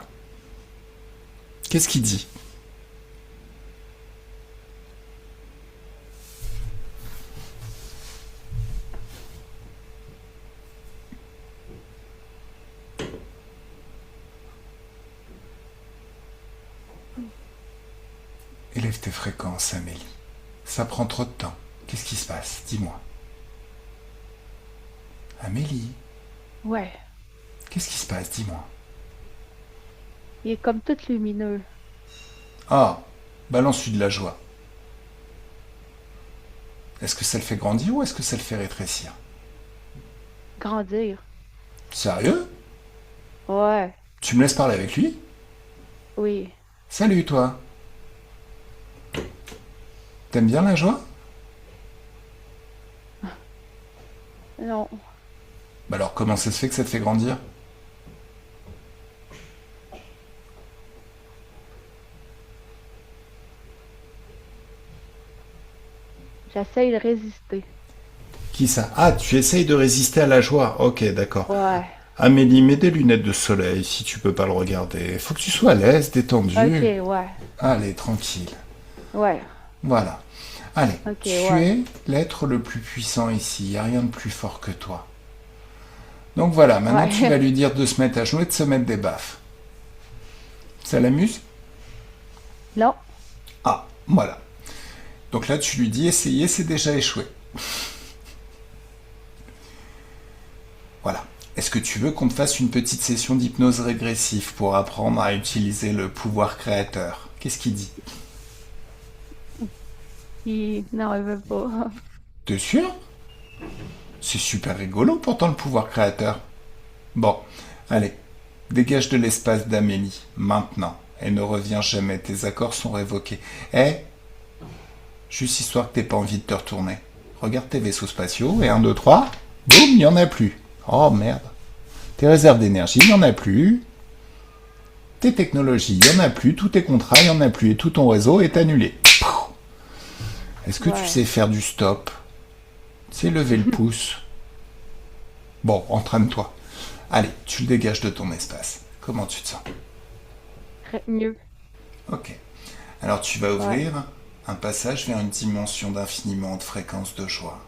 Qu'est-ce qu'il dit? Élève tes fréquences, Amélie. Ça prend trop de temps. Qu'est-ce qui se passe? Dis-moi. Amélie, Ouais. qu'est-ce qui se passe? Dis-moi. Il est comme tout lumineux. Ah, balance-lui de la joie. Est-ce que ça le fait grandir ou est-ce que ça le fait rétrécir? Grandir. Sérieux? Ouais. Tu me laisses parler avec lui? Oui. Salut toi. T'aimes bien la joie? Non. Bah alors comment ça se fait que ça te fait grandir? J'essaye de résister. Qui ça? Ah, tu essayes de résister à la joie. Ok, d'accord. Ouais. Amélie, mets des lunettes de soleil si tu peux pas le regarder. Faut que tu sois à l'aise, Ok, détendu. ouais. Allez, tranquille. Ouais. Voilà. Allez, Ok, tu ouais. es l'être le plus puissant ici. Il n'y a rien de plus fort que toi. Donc voilà, maintenant tu vas Ouais. lui dire de se mettre à genoux et de se mettre des baffes. Ça l'amuse? Non. Ah, voilà. Donc là, tu lui dis essayer, c'est déjà échoué. Voilà. Est-ce que tu veux qu'on te fasse une petite session d'hypnose régressive pour apprendre à utiliser le pouvoir créateur? Qu'est-ce qu'il dit? Non, il veut pas. T'es sûr? C'est super rigolo pourtant le pouvoir créateur. Bon, allez, dégage de l'espace d'Amélie, maintenant, et ne reviens jamais, tes accords sont révoqués. Eh, juste histoire que t'aies pas envie de te retourner. Regarde tes vaisseaux spatiaux, et un, 2, 3, boum, il n'y en a plus. Oh merde. Tes réserves d'énergie, il n'y en a plus. Tes technologies, il n'y en a plus. Tous tes contrats, il n'y en a plus. Et tout ton réseau est annulé. Est-ce que tu Ouais. sais faire du stop? C'est lever le pouce. Bon, entraîne-toi. Allez, tu le dégages de ton espace. Comment tu te sens? Mieux. Ok. Alors tu vas Ouais. ouvrir un passage vers une dimension d'infiniment de fréquence de joie.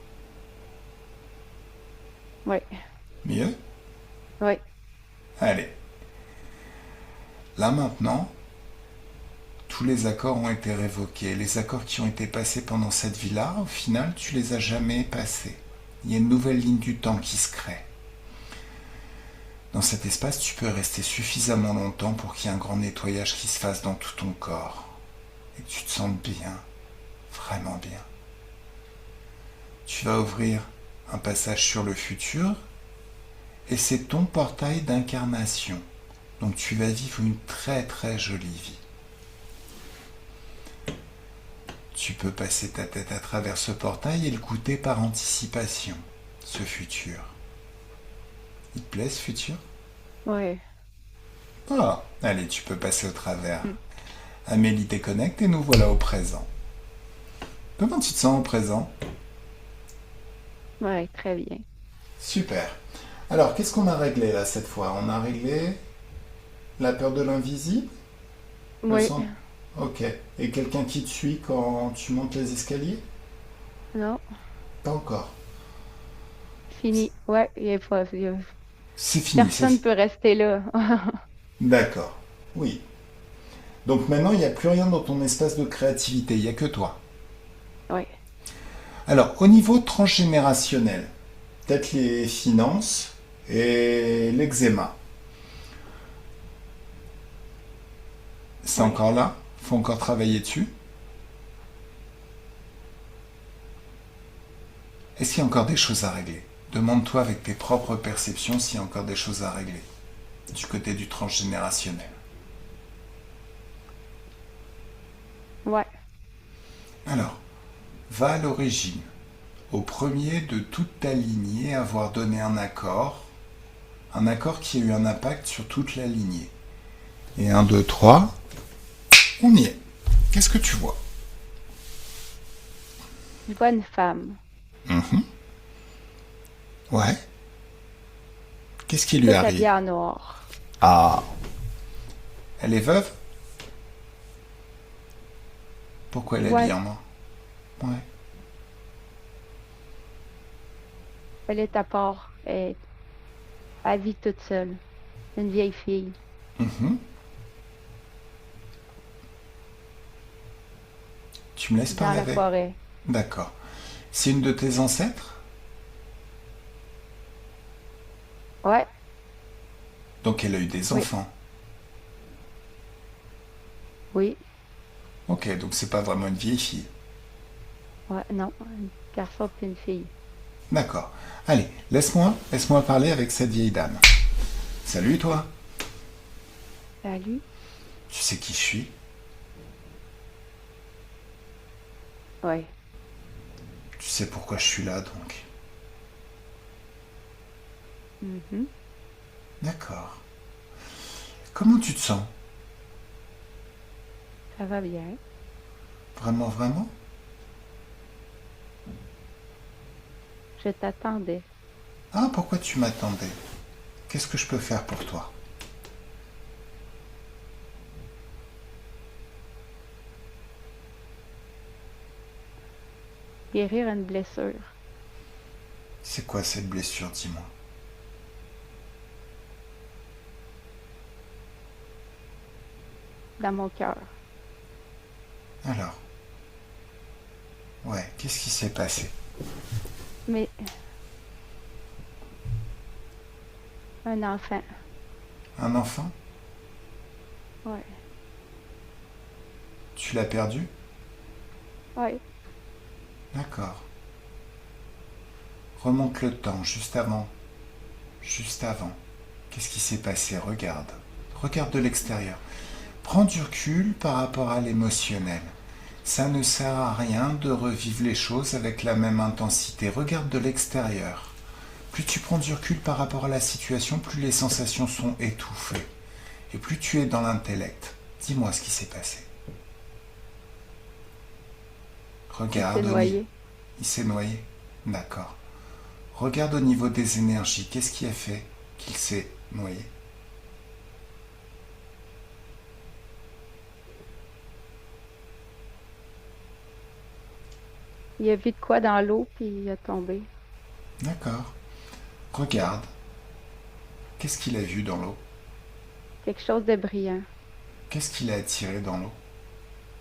Ouais. Mieux? Ouais. Allez. Là maintenant, tous les accords ont été révoqués. Les accords qui ont été passés pendant cette vie-là, au final, tu les as jamais passés. Il y a une nouvelle ligne du temps qui se crée. Dans cet espace, tu peux rester suffisamment longtemps pour qu'il y ait un grand nettoyage qui se fasse dans tout ton corps. Et que tu te sentes bien, vraiment bien. Tu vas ouvrir un passage sur le futur et c'est ton portail d'incarnation. Donc tu vas vivre une très très jolie vie. Tu peux passer ta tête à travers ce portail et le goûter par anticipation, ce futur. Il te plaît ce futur? Ouais. Ah, allez, tu peux passer au travers. Mm. Amélie déconnecte et nous voilà au présent. Comment tu te sens au présent? Ouais, très bien. Super. Alors, qu'est-ce qu'on a réglé là cette fois? On a réglé la peur de l'invisible? Le Oui. sang? Ok. Et quelqu'un qui te suit quand tu montes les escaliers? Non. Pas encore. Fini. Ouais. C'est fini, Personne c'est... peut rester là. D'accord. Oui. Donc maintenant, il n'y a plus rien dans ton espace de créativité, il n'y a que toi. Ouais. Alors, au niveau transgénérationnel, peut-être les finances et l'eczéma. C'est Ouais. encore là? Faut encore travailler dessus? Est-ce qu'il y a encore des choses à régler? Demande-toi avec tes propres perceptions s'il y a encore des choses à régler du côté du transgénérationnel. Ouais. Alors, va à l'origine. au premier de toute ta lignée avoir donné un accord qui a eu un impact sur toute la lignée. Et 1, 2, 3, on y est. Qu'est-ce que tu vois? Je vois une femme, Mhm. Ouais. Qu'est-ce qui lui toute habillée arrive? en noir. Ah, elle est veuve? Pourquoi elle est habillée Ouais, en noir? Ouais. elle est à part. Elle vit toute seule. Une vieille fille Mhm. Tu me laisses dans parler la avec? forêt. D'accord. C'est une de tes ancêtres? Ouais, Donc elle a eu des oui, enfants. oui, Ok, donc c'est pas vraiment une vieille fille. ouais, non, un garçon puis une fille. D'accord. Allez, laisse-moi parler avec cette vieille dame. Salut toi. Salut. Tu sais qui je suis? Ouais. Tu sais pourquoi je suis là donc? Mhm. D'accord. Comment tu te sens? Ça va bien. Vraiment, vraiment? Je t'attendais. Ah, pourquoi tu m'attendais? Qu'est-ce que je peux faire pour toi? Guérir une blessure C'est quoi cette blessure, dis-moi? dans mon cœur. Alors, ouais, qu'est-ce qui s'est passé? Mais un enfant. Un enfant? Ouais, Tu l'as perdu? ouais. D'accord. Remonte le temps, juste avant. Juste avant. Qu'est-ce qui s'est passé? Regarde. Regarde de l'extérieur. Prends du recul par rapport à l'émotionnel. Ça ne sert à rien de revivre les choses avec la même intensité. Regarde de l'extérieur. Plus tu prends du recul par rapport à la situation, plus les sensations sont étouffées. Et plus tu es dans l'intellect. Dis-moi ce qui s'est passé. Il s'est Regarde au niveau. noyé. Il s'est noyé. D'accord. Regarde au niveau des énergies. Qu'est-ce qui a fait qu'il s'est noyé? Il a vu de quoi dans l'eau, puis il a tombé. D'accord. Regarde. Qu'est-ce qu'il a vu dans l'eau? Quelque chose de brillant. Qu'est-ce qu'il a attiré dans l'eau?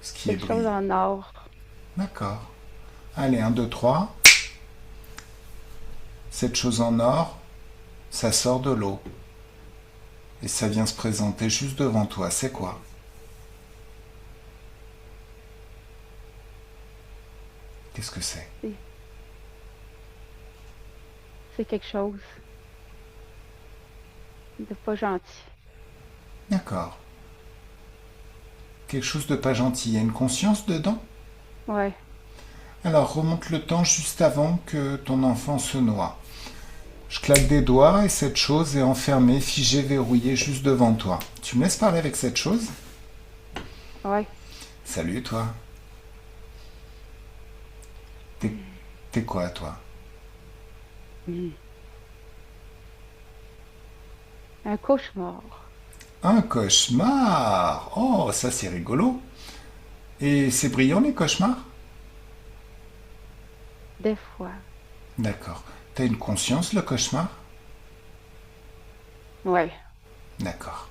Ce qui est Quelque chose brillant. en or. D'accord. Allez, 1, 2, 3. Cette chose en or, ça sort de l'eau. Et ça vient se présenter juste devant toi. C'est quoi? Qu'est-ce que c'est? C'est c'est quelque chose de pas gentil. D'accord. Quelque chose de pas gentil. Il y a une conscience dedans? Ouais. Alors remonte le temps juste avant que ton enfant se noie. Je claque des doigts et cette chose est enfermée, figée, verrouillée juste devant toi. Tu me laisses parler avec cette chose? Ouais. Salut toi. T'es t'es quoi toi? Mm. Un cauchemar. Un cauchemar. Oh, ça c'est rigolo. Et c'est brillant les cauchemars? Des fois. D'accord. T'as une conscience le cauchemar? Ouais. D'accord.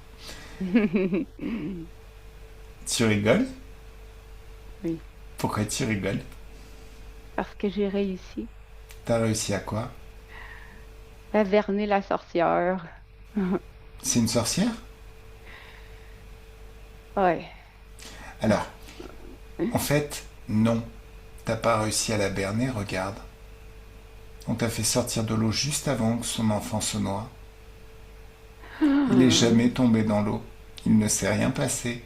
Tu rigoles? Oui. Pourquoi tu rigoles? Parce que j'ai réussi T'as réussi à quoi? à verner la sorcière. C'est une sorcière? Ouais. Alors, en fait, non. T'as pas réussi à la berner, regarde. On t'a fait sortir de l'eau juste avant que son enfant se noie. Il est jamais tombé dans l'eau. Il ne s'est rien passé.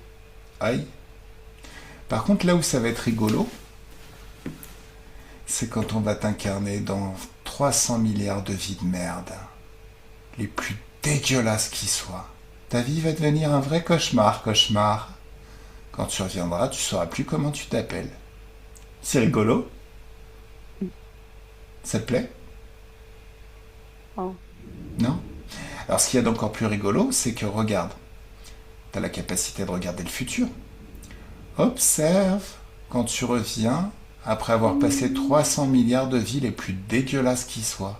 Aïe. Par contre, là où ça va être rigolo, C'est quand on va t'incarner dans 300 milliards de vies de merde. Les plus dégueulasses qui soient. Ta vie va devenir un vrai cauchemar, cauchemar. Quand tu reviendras, tu sauras plus comment tu t'appelles. C'est rigolo? Ça te plaît? Oh. Non? Alors ce qu'il y a d'encore plus rigolo, c'est que regarde, tu as la capacité de regarder le futur. Observe quand tu reviens après avoir passé 300 milliards de vies les plus dégueulasses qui soient.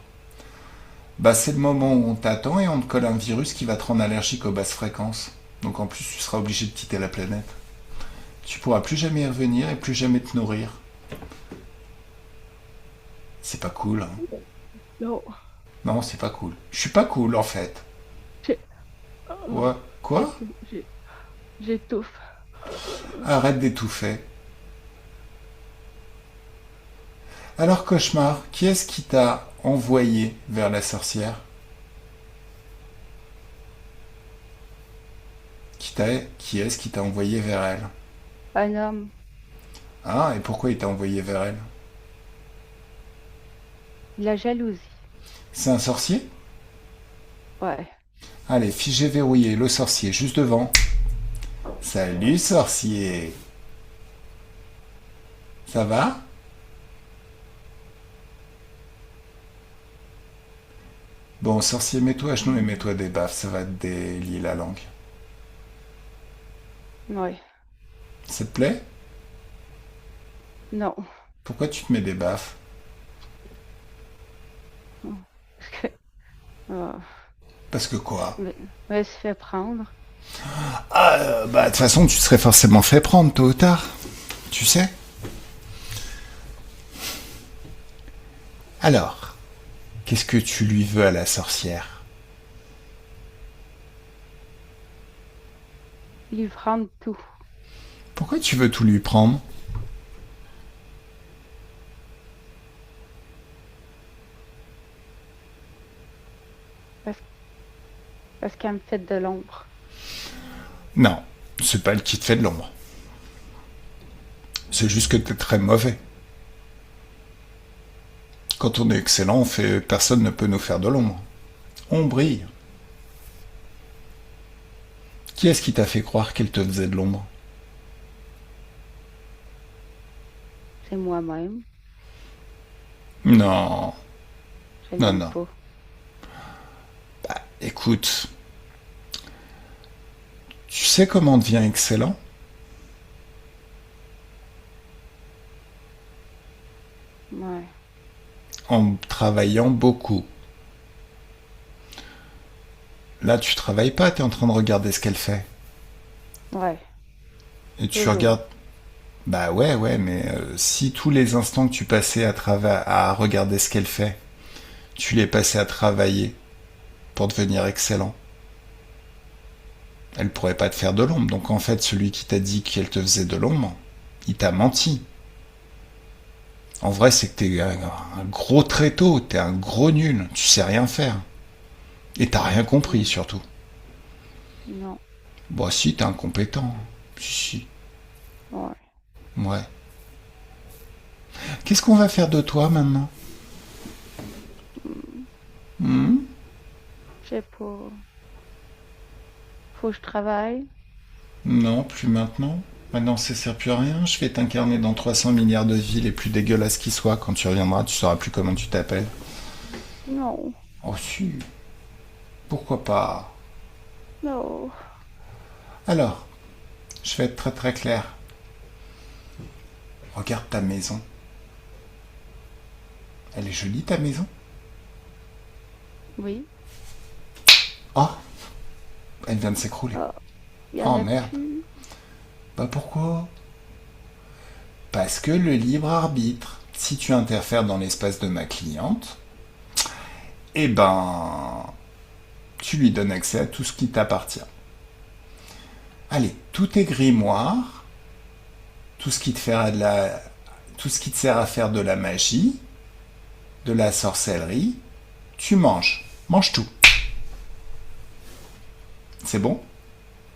Bah c'est le moment où on t'attend et on te colle un virus qui va te rendre allergique aux basses fréquences. Donc en plus tu seras obligé de quitter la planète. Tu pourras plus jamais y revenir et plus jamais te nourrir. C'est pas cool, hein? Non. Non, c'est pas cool. Je suis pas cool en fait. J'ai- oh, Ouais. Quoi? j'ai- J'étouffe. Arrête d'étouffer. Alors cauchemar, qui est-ce qui t'a envoyé vers la sorcière? Qui est-ce qui t'a envoyé vers elle? Un homme. Ah, et pourquoi il t'a envoyé vers elle? La jalousie. C'est un sorcier? Ouais. Allez, figé verrouillé, le sorcier, juste devant. Salut sorcier. Ça va? Bon, sorcier, mets-toi à genoux et mets-toi des baffes, ça va te délier la langue. Ouais. Ça te plaît? Non. Pourquoi tu te mets des baffes? Oh. Parce que quoi? Je me suis fait prendre. Bah, de toute façon, tu serais forcément fait prendre tôt ou tard. Tu sais? Alors, qu'est-ce que tu lui veux à la sorcière? Lui prendre tout. Pourquoi tu veux tout lui prendre? Parce, parce qu'elle me fait de l'ombre. Non, c'est pas elle qui te fait de l'ombre. C'est juste que t'es très mauvais. Quand on est excellent, personne ne peut nous faire de l'ombre. On brille. Qui est-ce qui t'a fait croire qu'elle te faisait de l'ombre? C'est moi-même. Non, Je non, l'aime non. pas. Écoute, tu sais comment on devient excellent? Ouais. En travaillant beaucoup. Là, tu travailles pas, t'es en train de regarder ce qu'elle fait. Ouais. Et tu Toujours. regardes. Bah ouais, ouais, mais si tous les instants que tu passais à regarder ce qu'elle fait, tu les passais à travailler pour devenir excellent, elle pourrait pas te faire de l'ombre. Donc en fait, celui qui t'a dit qu'elle te faisait de l'ombre, il t'a menti. En vrai, c'est que t'es un gros tréteau, t'es un gros nul, tu sais rien faire. Et t'as rien compris surtout. Non. Bon, si, t'es incompétent. Si, si. Ouais. Ouais. Qu'est-ce qu'on va faire de toi maintenant? Hmm. Je sais pas. Faut que je travaille. Non, plus maintenant. Maintenant, ça sert plus à rien. Je vais t'incarner dans 300 milliards de vies les plus dégueulasses qui soient. Quand tu reviendras, tu sauras plus comment tu t'appelles. Non. Oh si, pourquoi pas? Non. Alors, je vais être très très clair. Regarde ta maison. Elle est jolie ta maison? Oui. Oh, elle vient de s'écrouler. Ah. Il y Oh en a merde. plus. Bah pourquoi? Parce que le libre arbitre, si tu interfères dans l'espace de ma cliente, eh ben, tu lui donnes accès à tout ce qui t'appartient. Allez, tous tes grimoires, tout ce qui te fera tout ce qui te sert à faire de la magie, de la sorcellerie, tu manges. Mange tout. C'est bon?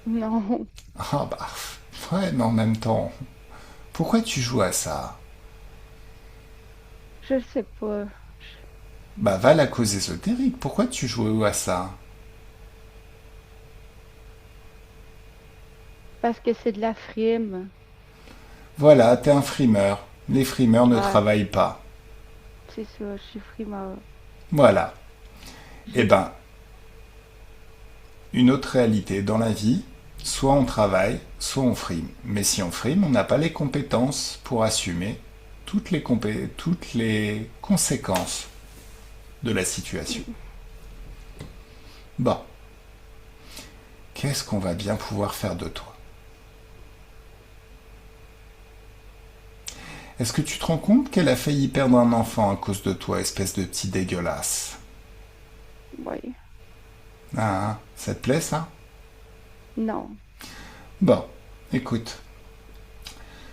Non. Ah bah, ouais, mais en même temps, pourquoi tu joues à ça? Je sais pas. Bah, va à la cause ésotérique. Pourquoi tu joues à ça? Parce que c'est de la frime. Voilà, t'es un frimeur. Les frimeurs ne Ouais, travaillent pas. c'est ça, je suis frimeur. Voilà. Eh ben, une autre réalité dans la vie, soit on travaille, soit on frime. Mais si on frime, on n'a pas les compétences pour assumer toutes les conséquences de la situation. Bon, qu'est-ce qu'on va bien pouvoir faire de toi? Est-ce que tu te rends compte qu'elle a failli perdre un enfant à cause de toi, espèce de petit dégueulasse? Oui. Ah, hein, ça te plaît ça? Non. Bon, écoute,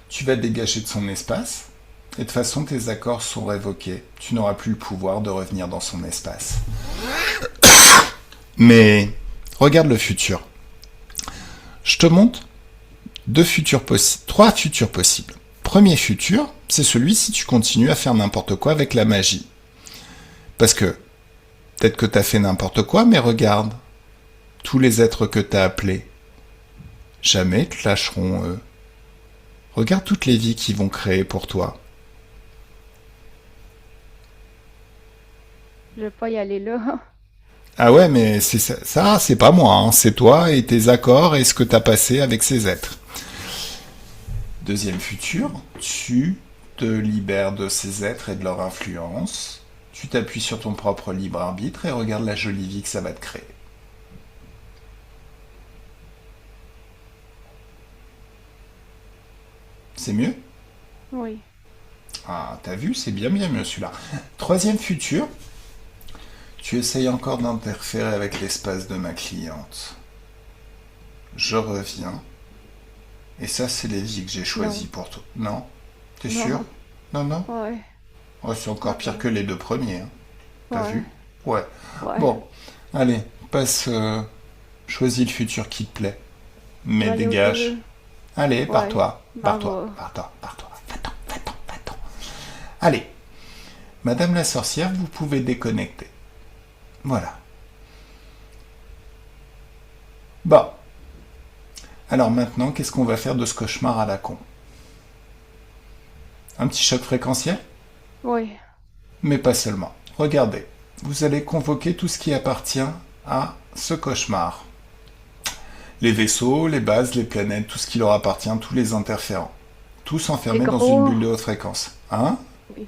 tu vas te dégager de son espace, et de toute façon tes accords sont révoqués. Tu n'auras plus le pouvoir de revenir dans son espace. Mais regarde le futur. Je te montre trois futurs possibles. Premier futur, c'est celui si tu continues à faire n'importe quoi avec la magie. Parce que peut-être que t'as fait n'importe quoi, mais regarde, tous les êtres que t'as appelés, jamais te lâcheront eux. Regarde toutes les vies qu'ils vont créer pour toi. Je vais pas y aller là. Ah ouais, mais c'est ça, c'est pas moi, hein, c'est toi et tes accords et ce que t'as passé avec ces êtres. Deuxième futur, tu te libères de ces êtres et de leur influence. Tu t'appuies sur ton propre libre arbitre et regarde la jolie vie que ça va te créer. C'est mieux? Oui. Ah, t'as vu, c'est bien bien mieux celui-là. Troisième futur, tu essayes encore d'interférer avec l'espace de ma cliente. Je reviens. Et ça, c'est les vies que j'ai choisies Non. pour toi. Non? T'es sûr? Non. Non, non? Ouais. Oh, c'est encore Ok. pire que les deux premiers. Hein. T'as Ouais. vu? Ouais. Ouais. Bon, allez, passe. Choisis le futur qui te plaît. Je Mais vais aller au dégage. jeu. Allez, Ouais. pars-toi. M'en Pars-toi. va. Pars-toi. Pars-toi. Va-t'en, va-t'en, va-t'en. Allez, Madame la sorcière, vous pouvez déconnecter. Voilà. Bon. Alors maintenant, qu'est-ce qu'on va faire de ce cauchemar à la con? Un petit choc fréquentiel? Oui. Mais pas seulement. Regardez, vous allez convoquer tout ce qui appartient à ce cauchemar. Les vaisseaux, les bases, les planètes, tout ce qui leur appartient, tous les interférents. Tous C'est enfermés dans une gros. bulle de haute fréquence. Hein? Oui.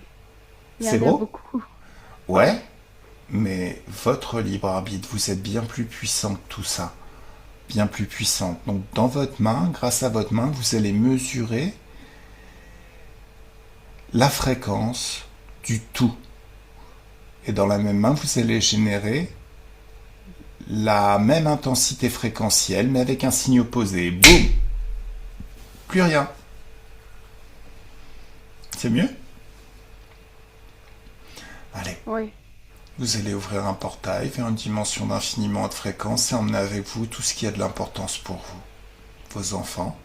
Il y C'est en a gros? beaucoup. Ouais. Ouais, mais votre libre arbitre, vous êtes bien plus puissant que tout ça. Bien plus puissant. Donc dans votre main, grâce à votre main, vous allez mesurer la fréquence du tout. Et dans la même main, vous allez générer la même intensité fréquentielle, mais avec un signe opposé. Boum! Plus rien. C'est mieux? Allez, Oui. vous allez ouvrir un portail vers une dimension d'infiniment haute fréquence et emmener avec vous tout ce qui a de l'importance pour vous. Vos enfants.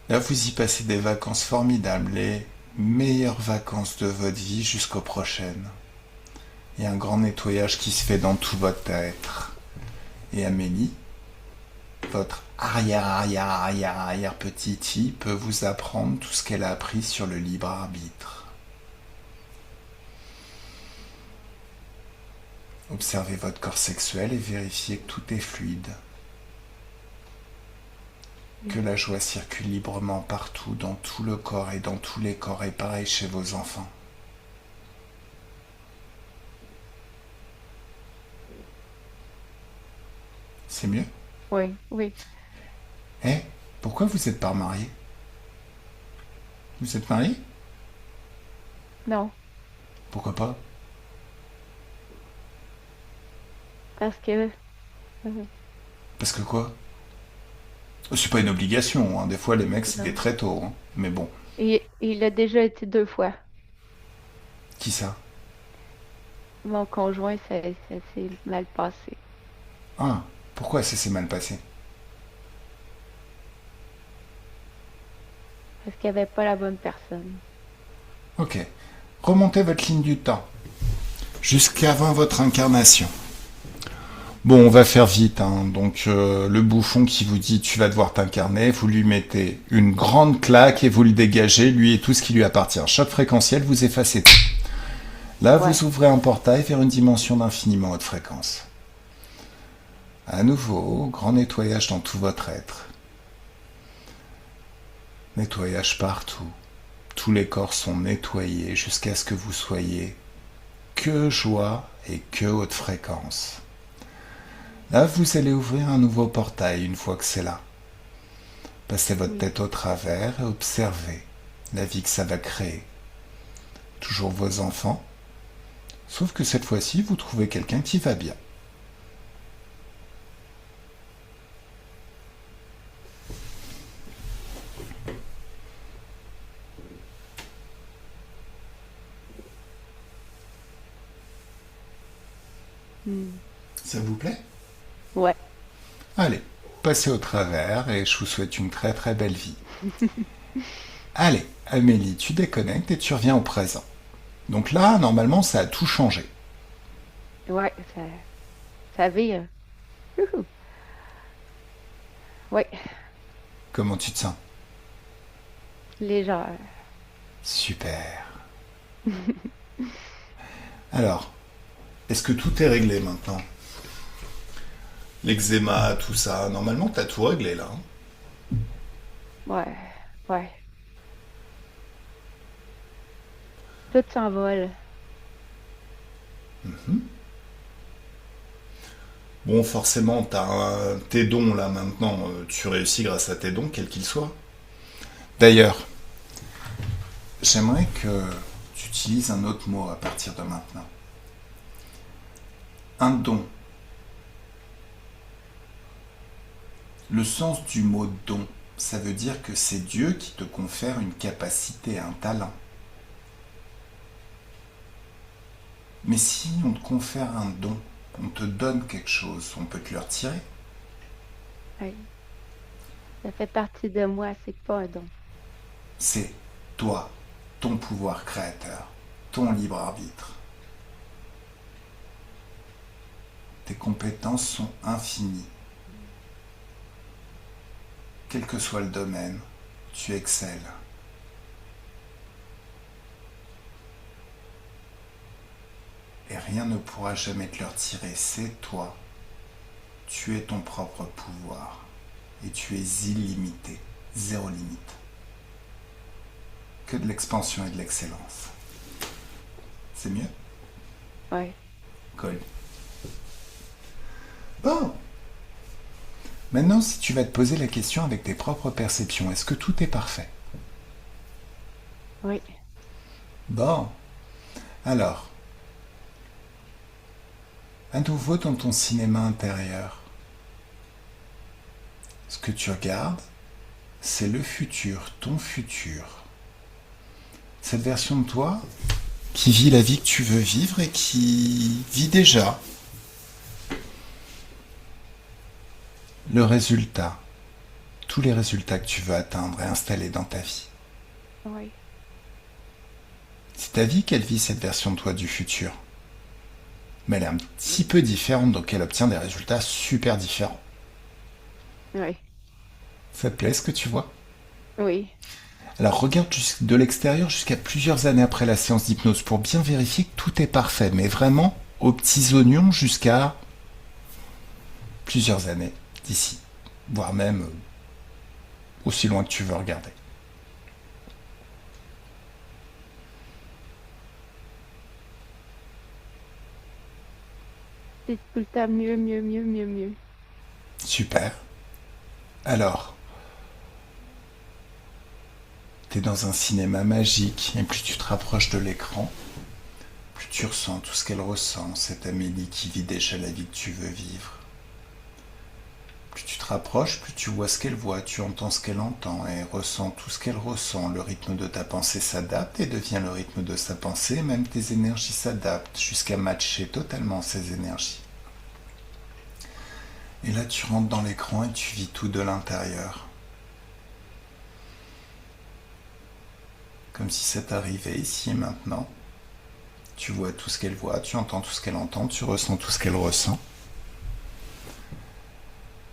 Là, vous y passez des vacances formidables, les meilleures vacances de votre vie jusqu'aux prochaines. Il y a un grand nettoyage qui se fait dans tout votre être. Et Amélie, votre arrière petite fille peut vous apprendre tout ce qu'elle a appris sur le libre arbitre. Observez votre corps sexuel et vérifiez que tout est fluide. Que la joie circule librement partout, dans tout le corps et dans tous les corps, et pareil chez vos enfants. C'est mieux? Oui. Oui. Eh, pourquoi vous n'êtes pas marié? Vous êtes marié? Non. Pourquoi pas? Parce que Parce que quoi? C'est pas une obligation, hein. Des fois les mecs c'est des non. très tôt, hein. Mais bon, Il a déjà été 2 fois. qui ça? Mon conjoint, ça s'est mal passé. Ah, pourquoi ça s'est mal passé? Parce qu'il n'y avait pas la bonne personne. Ok. Remontez votre ligne du temps. Jusqu'avant votre incarnation. Bon, on va faire vite, hein. Donc, le bouffon qui vous dit tu vas devoir t'incarner, vous lui mettez une grande claque et vous le dégagez, lui et tout ce qui lui appartient. Choc fréquentiel, vous effacez tout. Là, Ouais. vous ouvrez un portail vers une dimension d'infiniment haute fréquence. À nouveau, grand nettoyage dans tout votre être. Nettoyage partout. Tous les corps sont nettoyés jusqu'à ce que vous soyez que joie et que haute fréquence. Là, vous allez ouvrir un nouveau portail une fois que c'est là. Passez votre Oui. tête au travers et observez la vie que ça va créer. Toujours vos enfants, sauf que cette fois-ci, vous trouvez quelqu'un qui va bien. Hmm. Ça vous plaît? Ouais. Allez, passez au travers et je vous souhaite une très très belle vie. Allez, Amélie, tu déconnectes et tu reviens au présent. Donc là, normalement, ça a tout changé. Ouais, ça avait. Youhou. Ouais, Comment tu te sens? légère. Super. Alors, est-ce que tout est réglé maintenant? L'eczéma, tout ça, normalement, t'as tout réglé là, hein. Ouais, ouais. Tout s'envole. Bon, forcément, tes dons là maintenant, tu réussis grâce à tes dons, quels qu'ils soient. D'ailleurs, j'aimerais que tu utilises un autre mot à partir de maintenant. Un don. Le sens du mot don, ça veut dire que c'est Dieu qui te confère une capacité, un talent. Mais si on te confère un don, on te donne quelque chose, on peut te le retirer. Ouais. Ça fait partie de moi, c'est pas un don. C'est toi, ton pouvoir créateur, ton libre arbitre. Tes compétences sont infinies. Quel que soit le domaine, tu excelles. Et rien ne pourra jamais te le retirer, c'est toi. Tu es ton propre pouvoir. Et tu es illimité, zéro limite. Que de l'expansion et de l'excellence. C'est mieux? Ouais. Cool. Bon. Maintenant, si tu vas te poser la question avec tes propres perceptions, est-ce que tout est parfait? Oui. Bon. Alors, à nouveau dans ton cinéma intérieur, ce que tu regardes, c'est le futur, ton futur. Cette version de toi qui vit la vie que tu veux vivre et qui vit déjà le résultat, tous les résultats que tu veux atteindre et installer dans ta vie. Oui. C'est ta vie qu'elle vit cette version de toi du futur. Mais elle est un petit peu différente, donc elle obtient des résultats super différents. Oui. Ça te plaît ce que tu vois? Oui. Alors regarde de l'extérieur jusqu'à plusieurs années après la séance d'hypnose pour bien vérifier que tout est parfait, mais vraiment aux petits oignons jusqu'à plusieurs années d'ici, voire même aussi loin que tu veux regarder. C'est tout le temps mieux, mieux, mieux, mieux, mieux. Super. Alors, t'es dans un cinéma magique, et plus tu te rapproches de l'écran, plus tu ressens tout ce qu'elle ressent, cette Amélie qui vit déjà la vie que tu veux vivre. Plus tu te rapproches, plus tu vois ce qu'elle voit, tu entends ce qu'elle entend et ressens tout ce qu'elle ressent. Le rythme de ta pensée s'adapte et devient le rythme de sa pensée, même tes énergies s'adaptent jusqu'à matcher totalement ces énergies. Et là, tu rentres dans l'écran et tu vis tout de l'intérieur. comme si ça t'arrivait ici et maintenant. Tu vois tout ce qu'elle voit, tu entends tout ce qu'elle entend, tu ressens tout ce qu'elle ressent.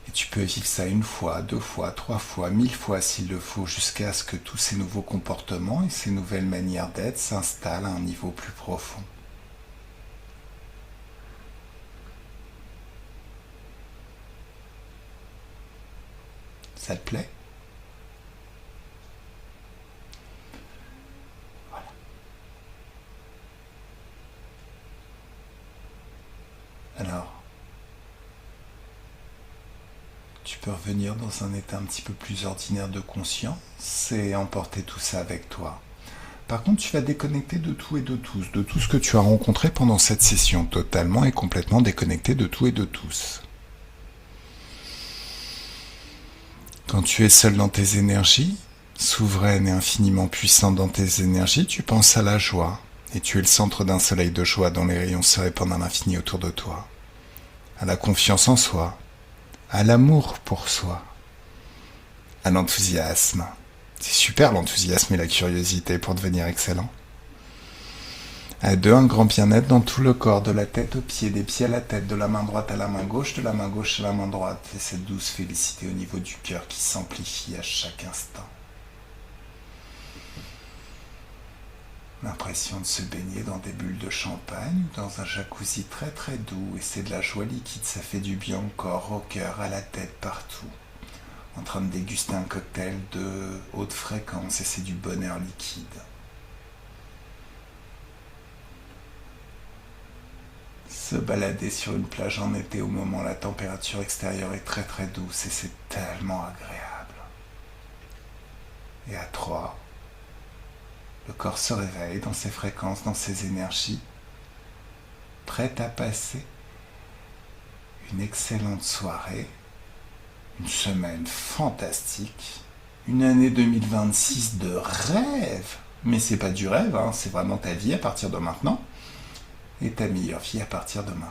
Et tu peux vivre ça une fois, deux fois, trois fois, 1000 fois s'il le faut, jusqu'à ce que tous ces nouveaux comportements et ces nouvelles manières d'être s'installent à un niveau plus profond. Ça te plaît? Alors, tu peux revenir dans un état un petit peu plus ordinaire de conscience et emporter tout ça avec toi. Par contre, tu vas déconnecter de tout et de tout ce que tu as rencontré pendant cette session, totalement et complètement déconnecté de tout et de tous. Quand tu es seul dans tes énergies, souveraine et infiniment puissante dans tes énergies, tu penses à la joie, et tu es le centre d'un soleil de joie dont les rayons se répandent à l'infini autour de toi. À la confiance en soi, à l'amour pour soi, à l'enthousiasme. C'est super l'enthousiasme et la curiosité pour devenir excellent. À deux, un grand bien-être dans tout le corps, de la tête aux pieds, des pieds à la tête, de la main droite à la main gauche, de la main gauche à la main droite. Et cette douce félicité au niveau du cœur qui s'amplifie à chaque instant. L'impression de se baigner dans des bulles de champagne ou dans un jacuzzi très très doux. Et c'est de la joie liquide, ça fait du bien au corps, au cœur, à la tête, partout. En train de déguster un cocktail de haute fréquence et c'est du bonheur liquide. Se balader sur une plage en été au moment où la température extérieure est très très douce et c'est tellement agréable. Et à 3, le corps se réveille dans ses fréquences, dans ses énergies, prêt à passer une excellente soirée, une semaine fantastique, une année 2026 de rêve. Mais c'est pas du rêve, hein, c'est vraiment ta vie à partir de maintenant. Et ta meilleure vie à partir de maintenant.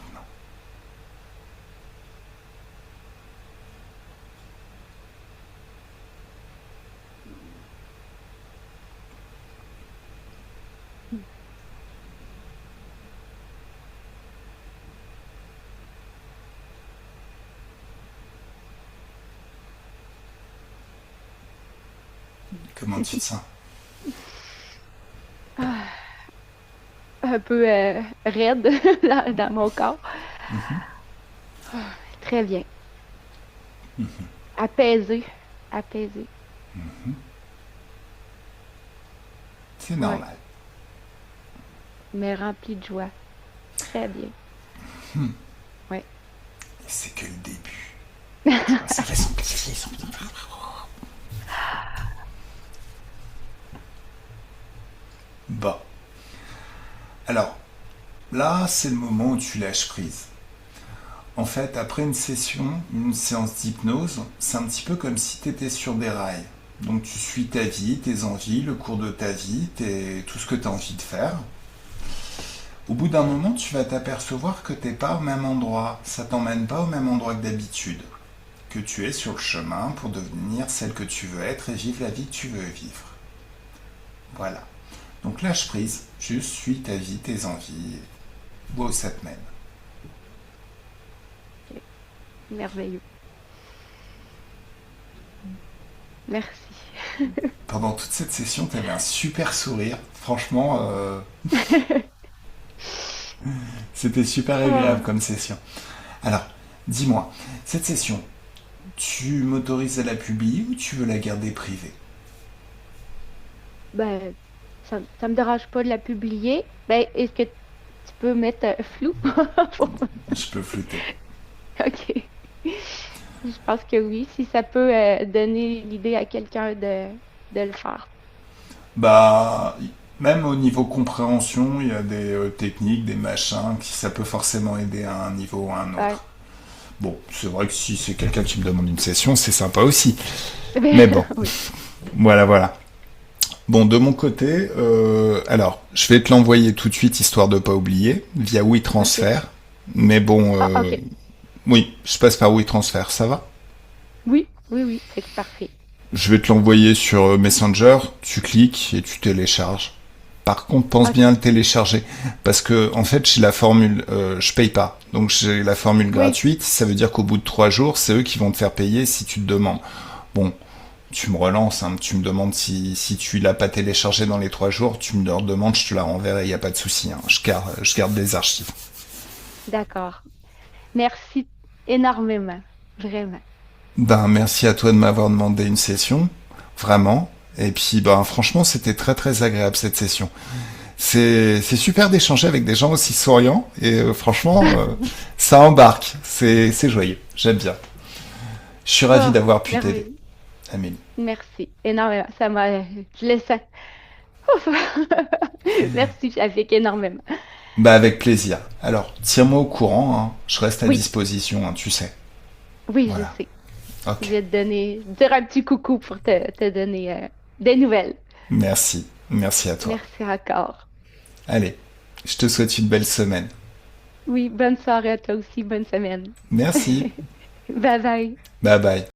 Comment tu te sens? Ah, un peu raide dans mon corps. Ah, très bien. Apaisé. Apaisé. C'est Ouais. normal. Mais rempli de joie. Très bien. Ouais. Et c'est que le début. Ça va s'amplifier. Bon. Alors, là, c'est le moment où tu lâches prise. En fait, après une séance d'hypnose, c'est un petit peu comme si tu étais sur des rails. Donc tu suis ta vie, tes envies, le cours de ta vie, tout ce que tu as envie de faire. Au bout d'un moment, tu vas t'apercevoir que tu n'es pas au même endroit. Ça t'emmène pas au même endroit que d'habitude. Que tu es sur le chemin pour devenir celle que tu veux être et vivre la vie que tu veux vivre. Voilà. Donc lâche prise, juste suis ta vie, tes envies, où ça te mène. Ok. Merveilleux. Merci. Pendant toute cette session, tu avais un super sourire. Franchement, c'était super agréable Ah, comme session. Alors, dis-moi, cette session, tu m'autorises à la publier ou tu veux la garder privée? ben, ça me dérange pas de la publier. Ben, est-ce que tu peux mettre flou? Je peux flouter. Ok. Je pense que oui, si ça peut donner l'idée à quelqu'un de le faire. Bah, même au niveau compréhension, il y a des techniques, des machins, qui ça peut forcément aider à un niveau ou à un Ouais. autre. Bon, c'est vrai que si c'est quelqu'un qui me demande une session, c'est sympa aussi. Mais Ben, bon, oui. voilà, voilà. Bon, de mon côté, alors, je vais te l'envoyer tout de suite, histoire de pas oublier, via Ok. WeTransfer. Mais bon, Ah, ok. oui, je passe par WeTransfer, ça va? Oui, oui, oui, c'est parfait. Je vais te l'envoyer sur Messenger, tu cliques et tu télécharges. Par contre, pense bien à OK. le télécharger parce que en fait, j'ai la formule, je paye pas. Donc j'ai la formule Oui, gratuite. Ça veut dire qu'au bout de 3 jours, c'est eux qui vont te faire payer si tu te demandes. Bon, tu me relances, hein, tu me demandes si tu l'as pas téléchargé dans les 3 jours, tu me le redemandes, je te la renverrai, il y a pas de souci. Hein. Je garde des archives. d'accord. Merci énormément, vraiment. Ben merci à toi de m'avoir demandé une session, vraiment. Et puis ben franchement, c'était très très agréable cette session. C'est super d'échanger avec des gens aussi souriants et franchement, ça embarque. C'est joyeux. J'aime bien. Je suis ravi Oh, d'avoir pu t'aider, merveilleux. Amélie. Merci énormément. Ça m'a... Je le sens. Ouf. Merci, Shafik, énormément. Bah avec plaisir. Alors, tiens-moi au courant, hein. Je reste à Oui, disposition, hein, tu sais. oui, je Voilà. sais. Je Ok. vais te donner, dire un petit coucou pour te donner des nouvelles. Merci. Merci à toi. Merci encore. Allez, je te souhaite une belle semaine. Oui, bonne soirée à toi aussi, bonne semaine. Merci. Bye bye. Bye bye.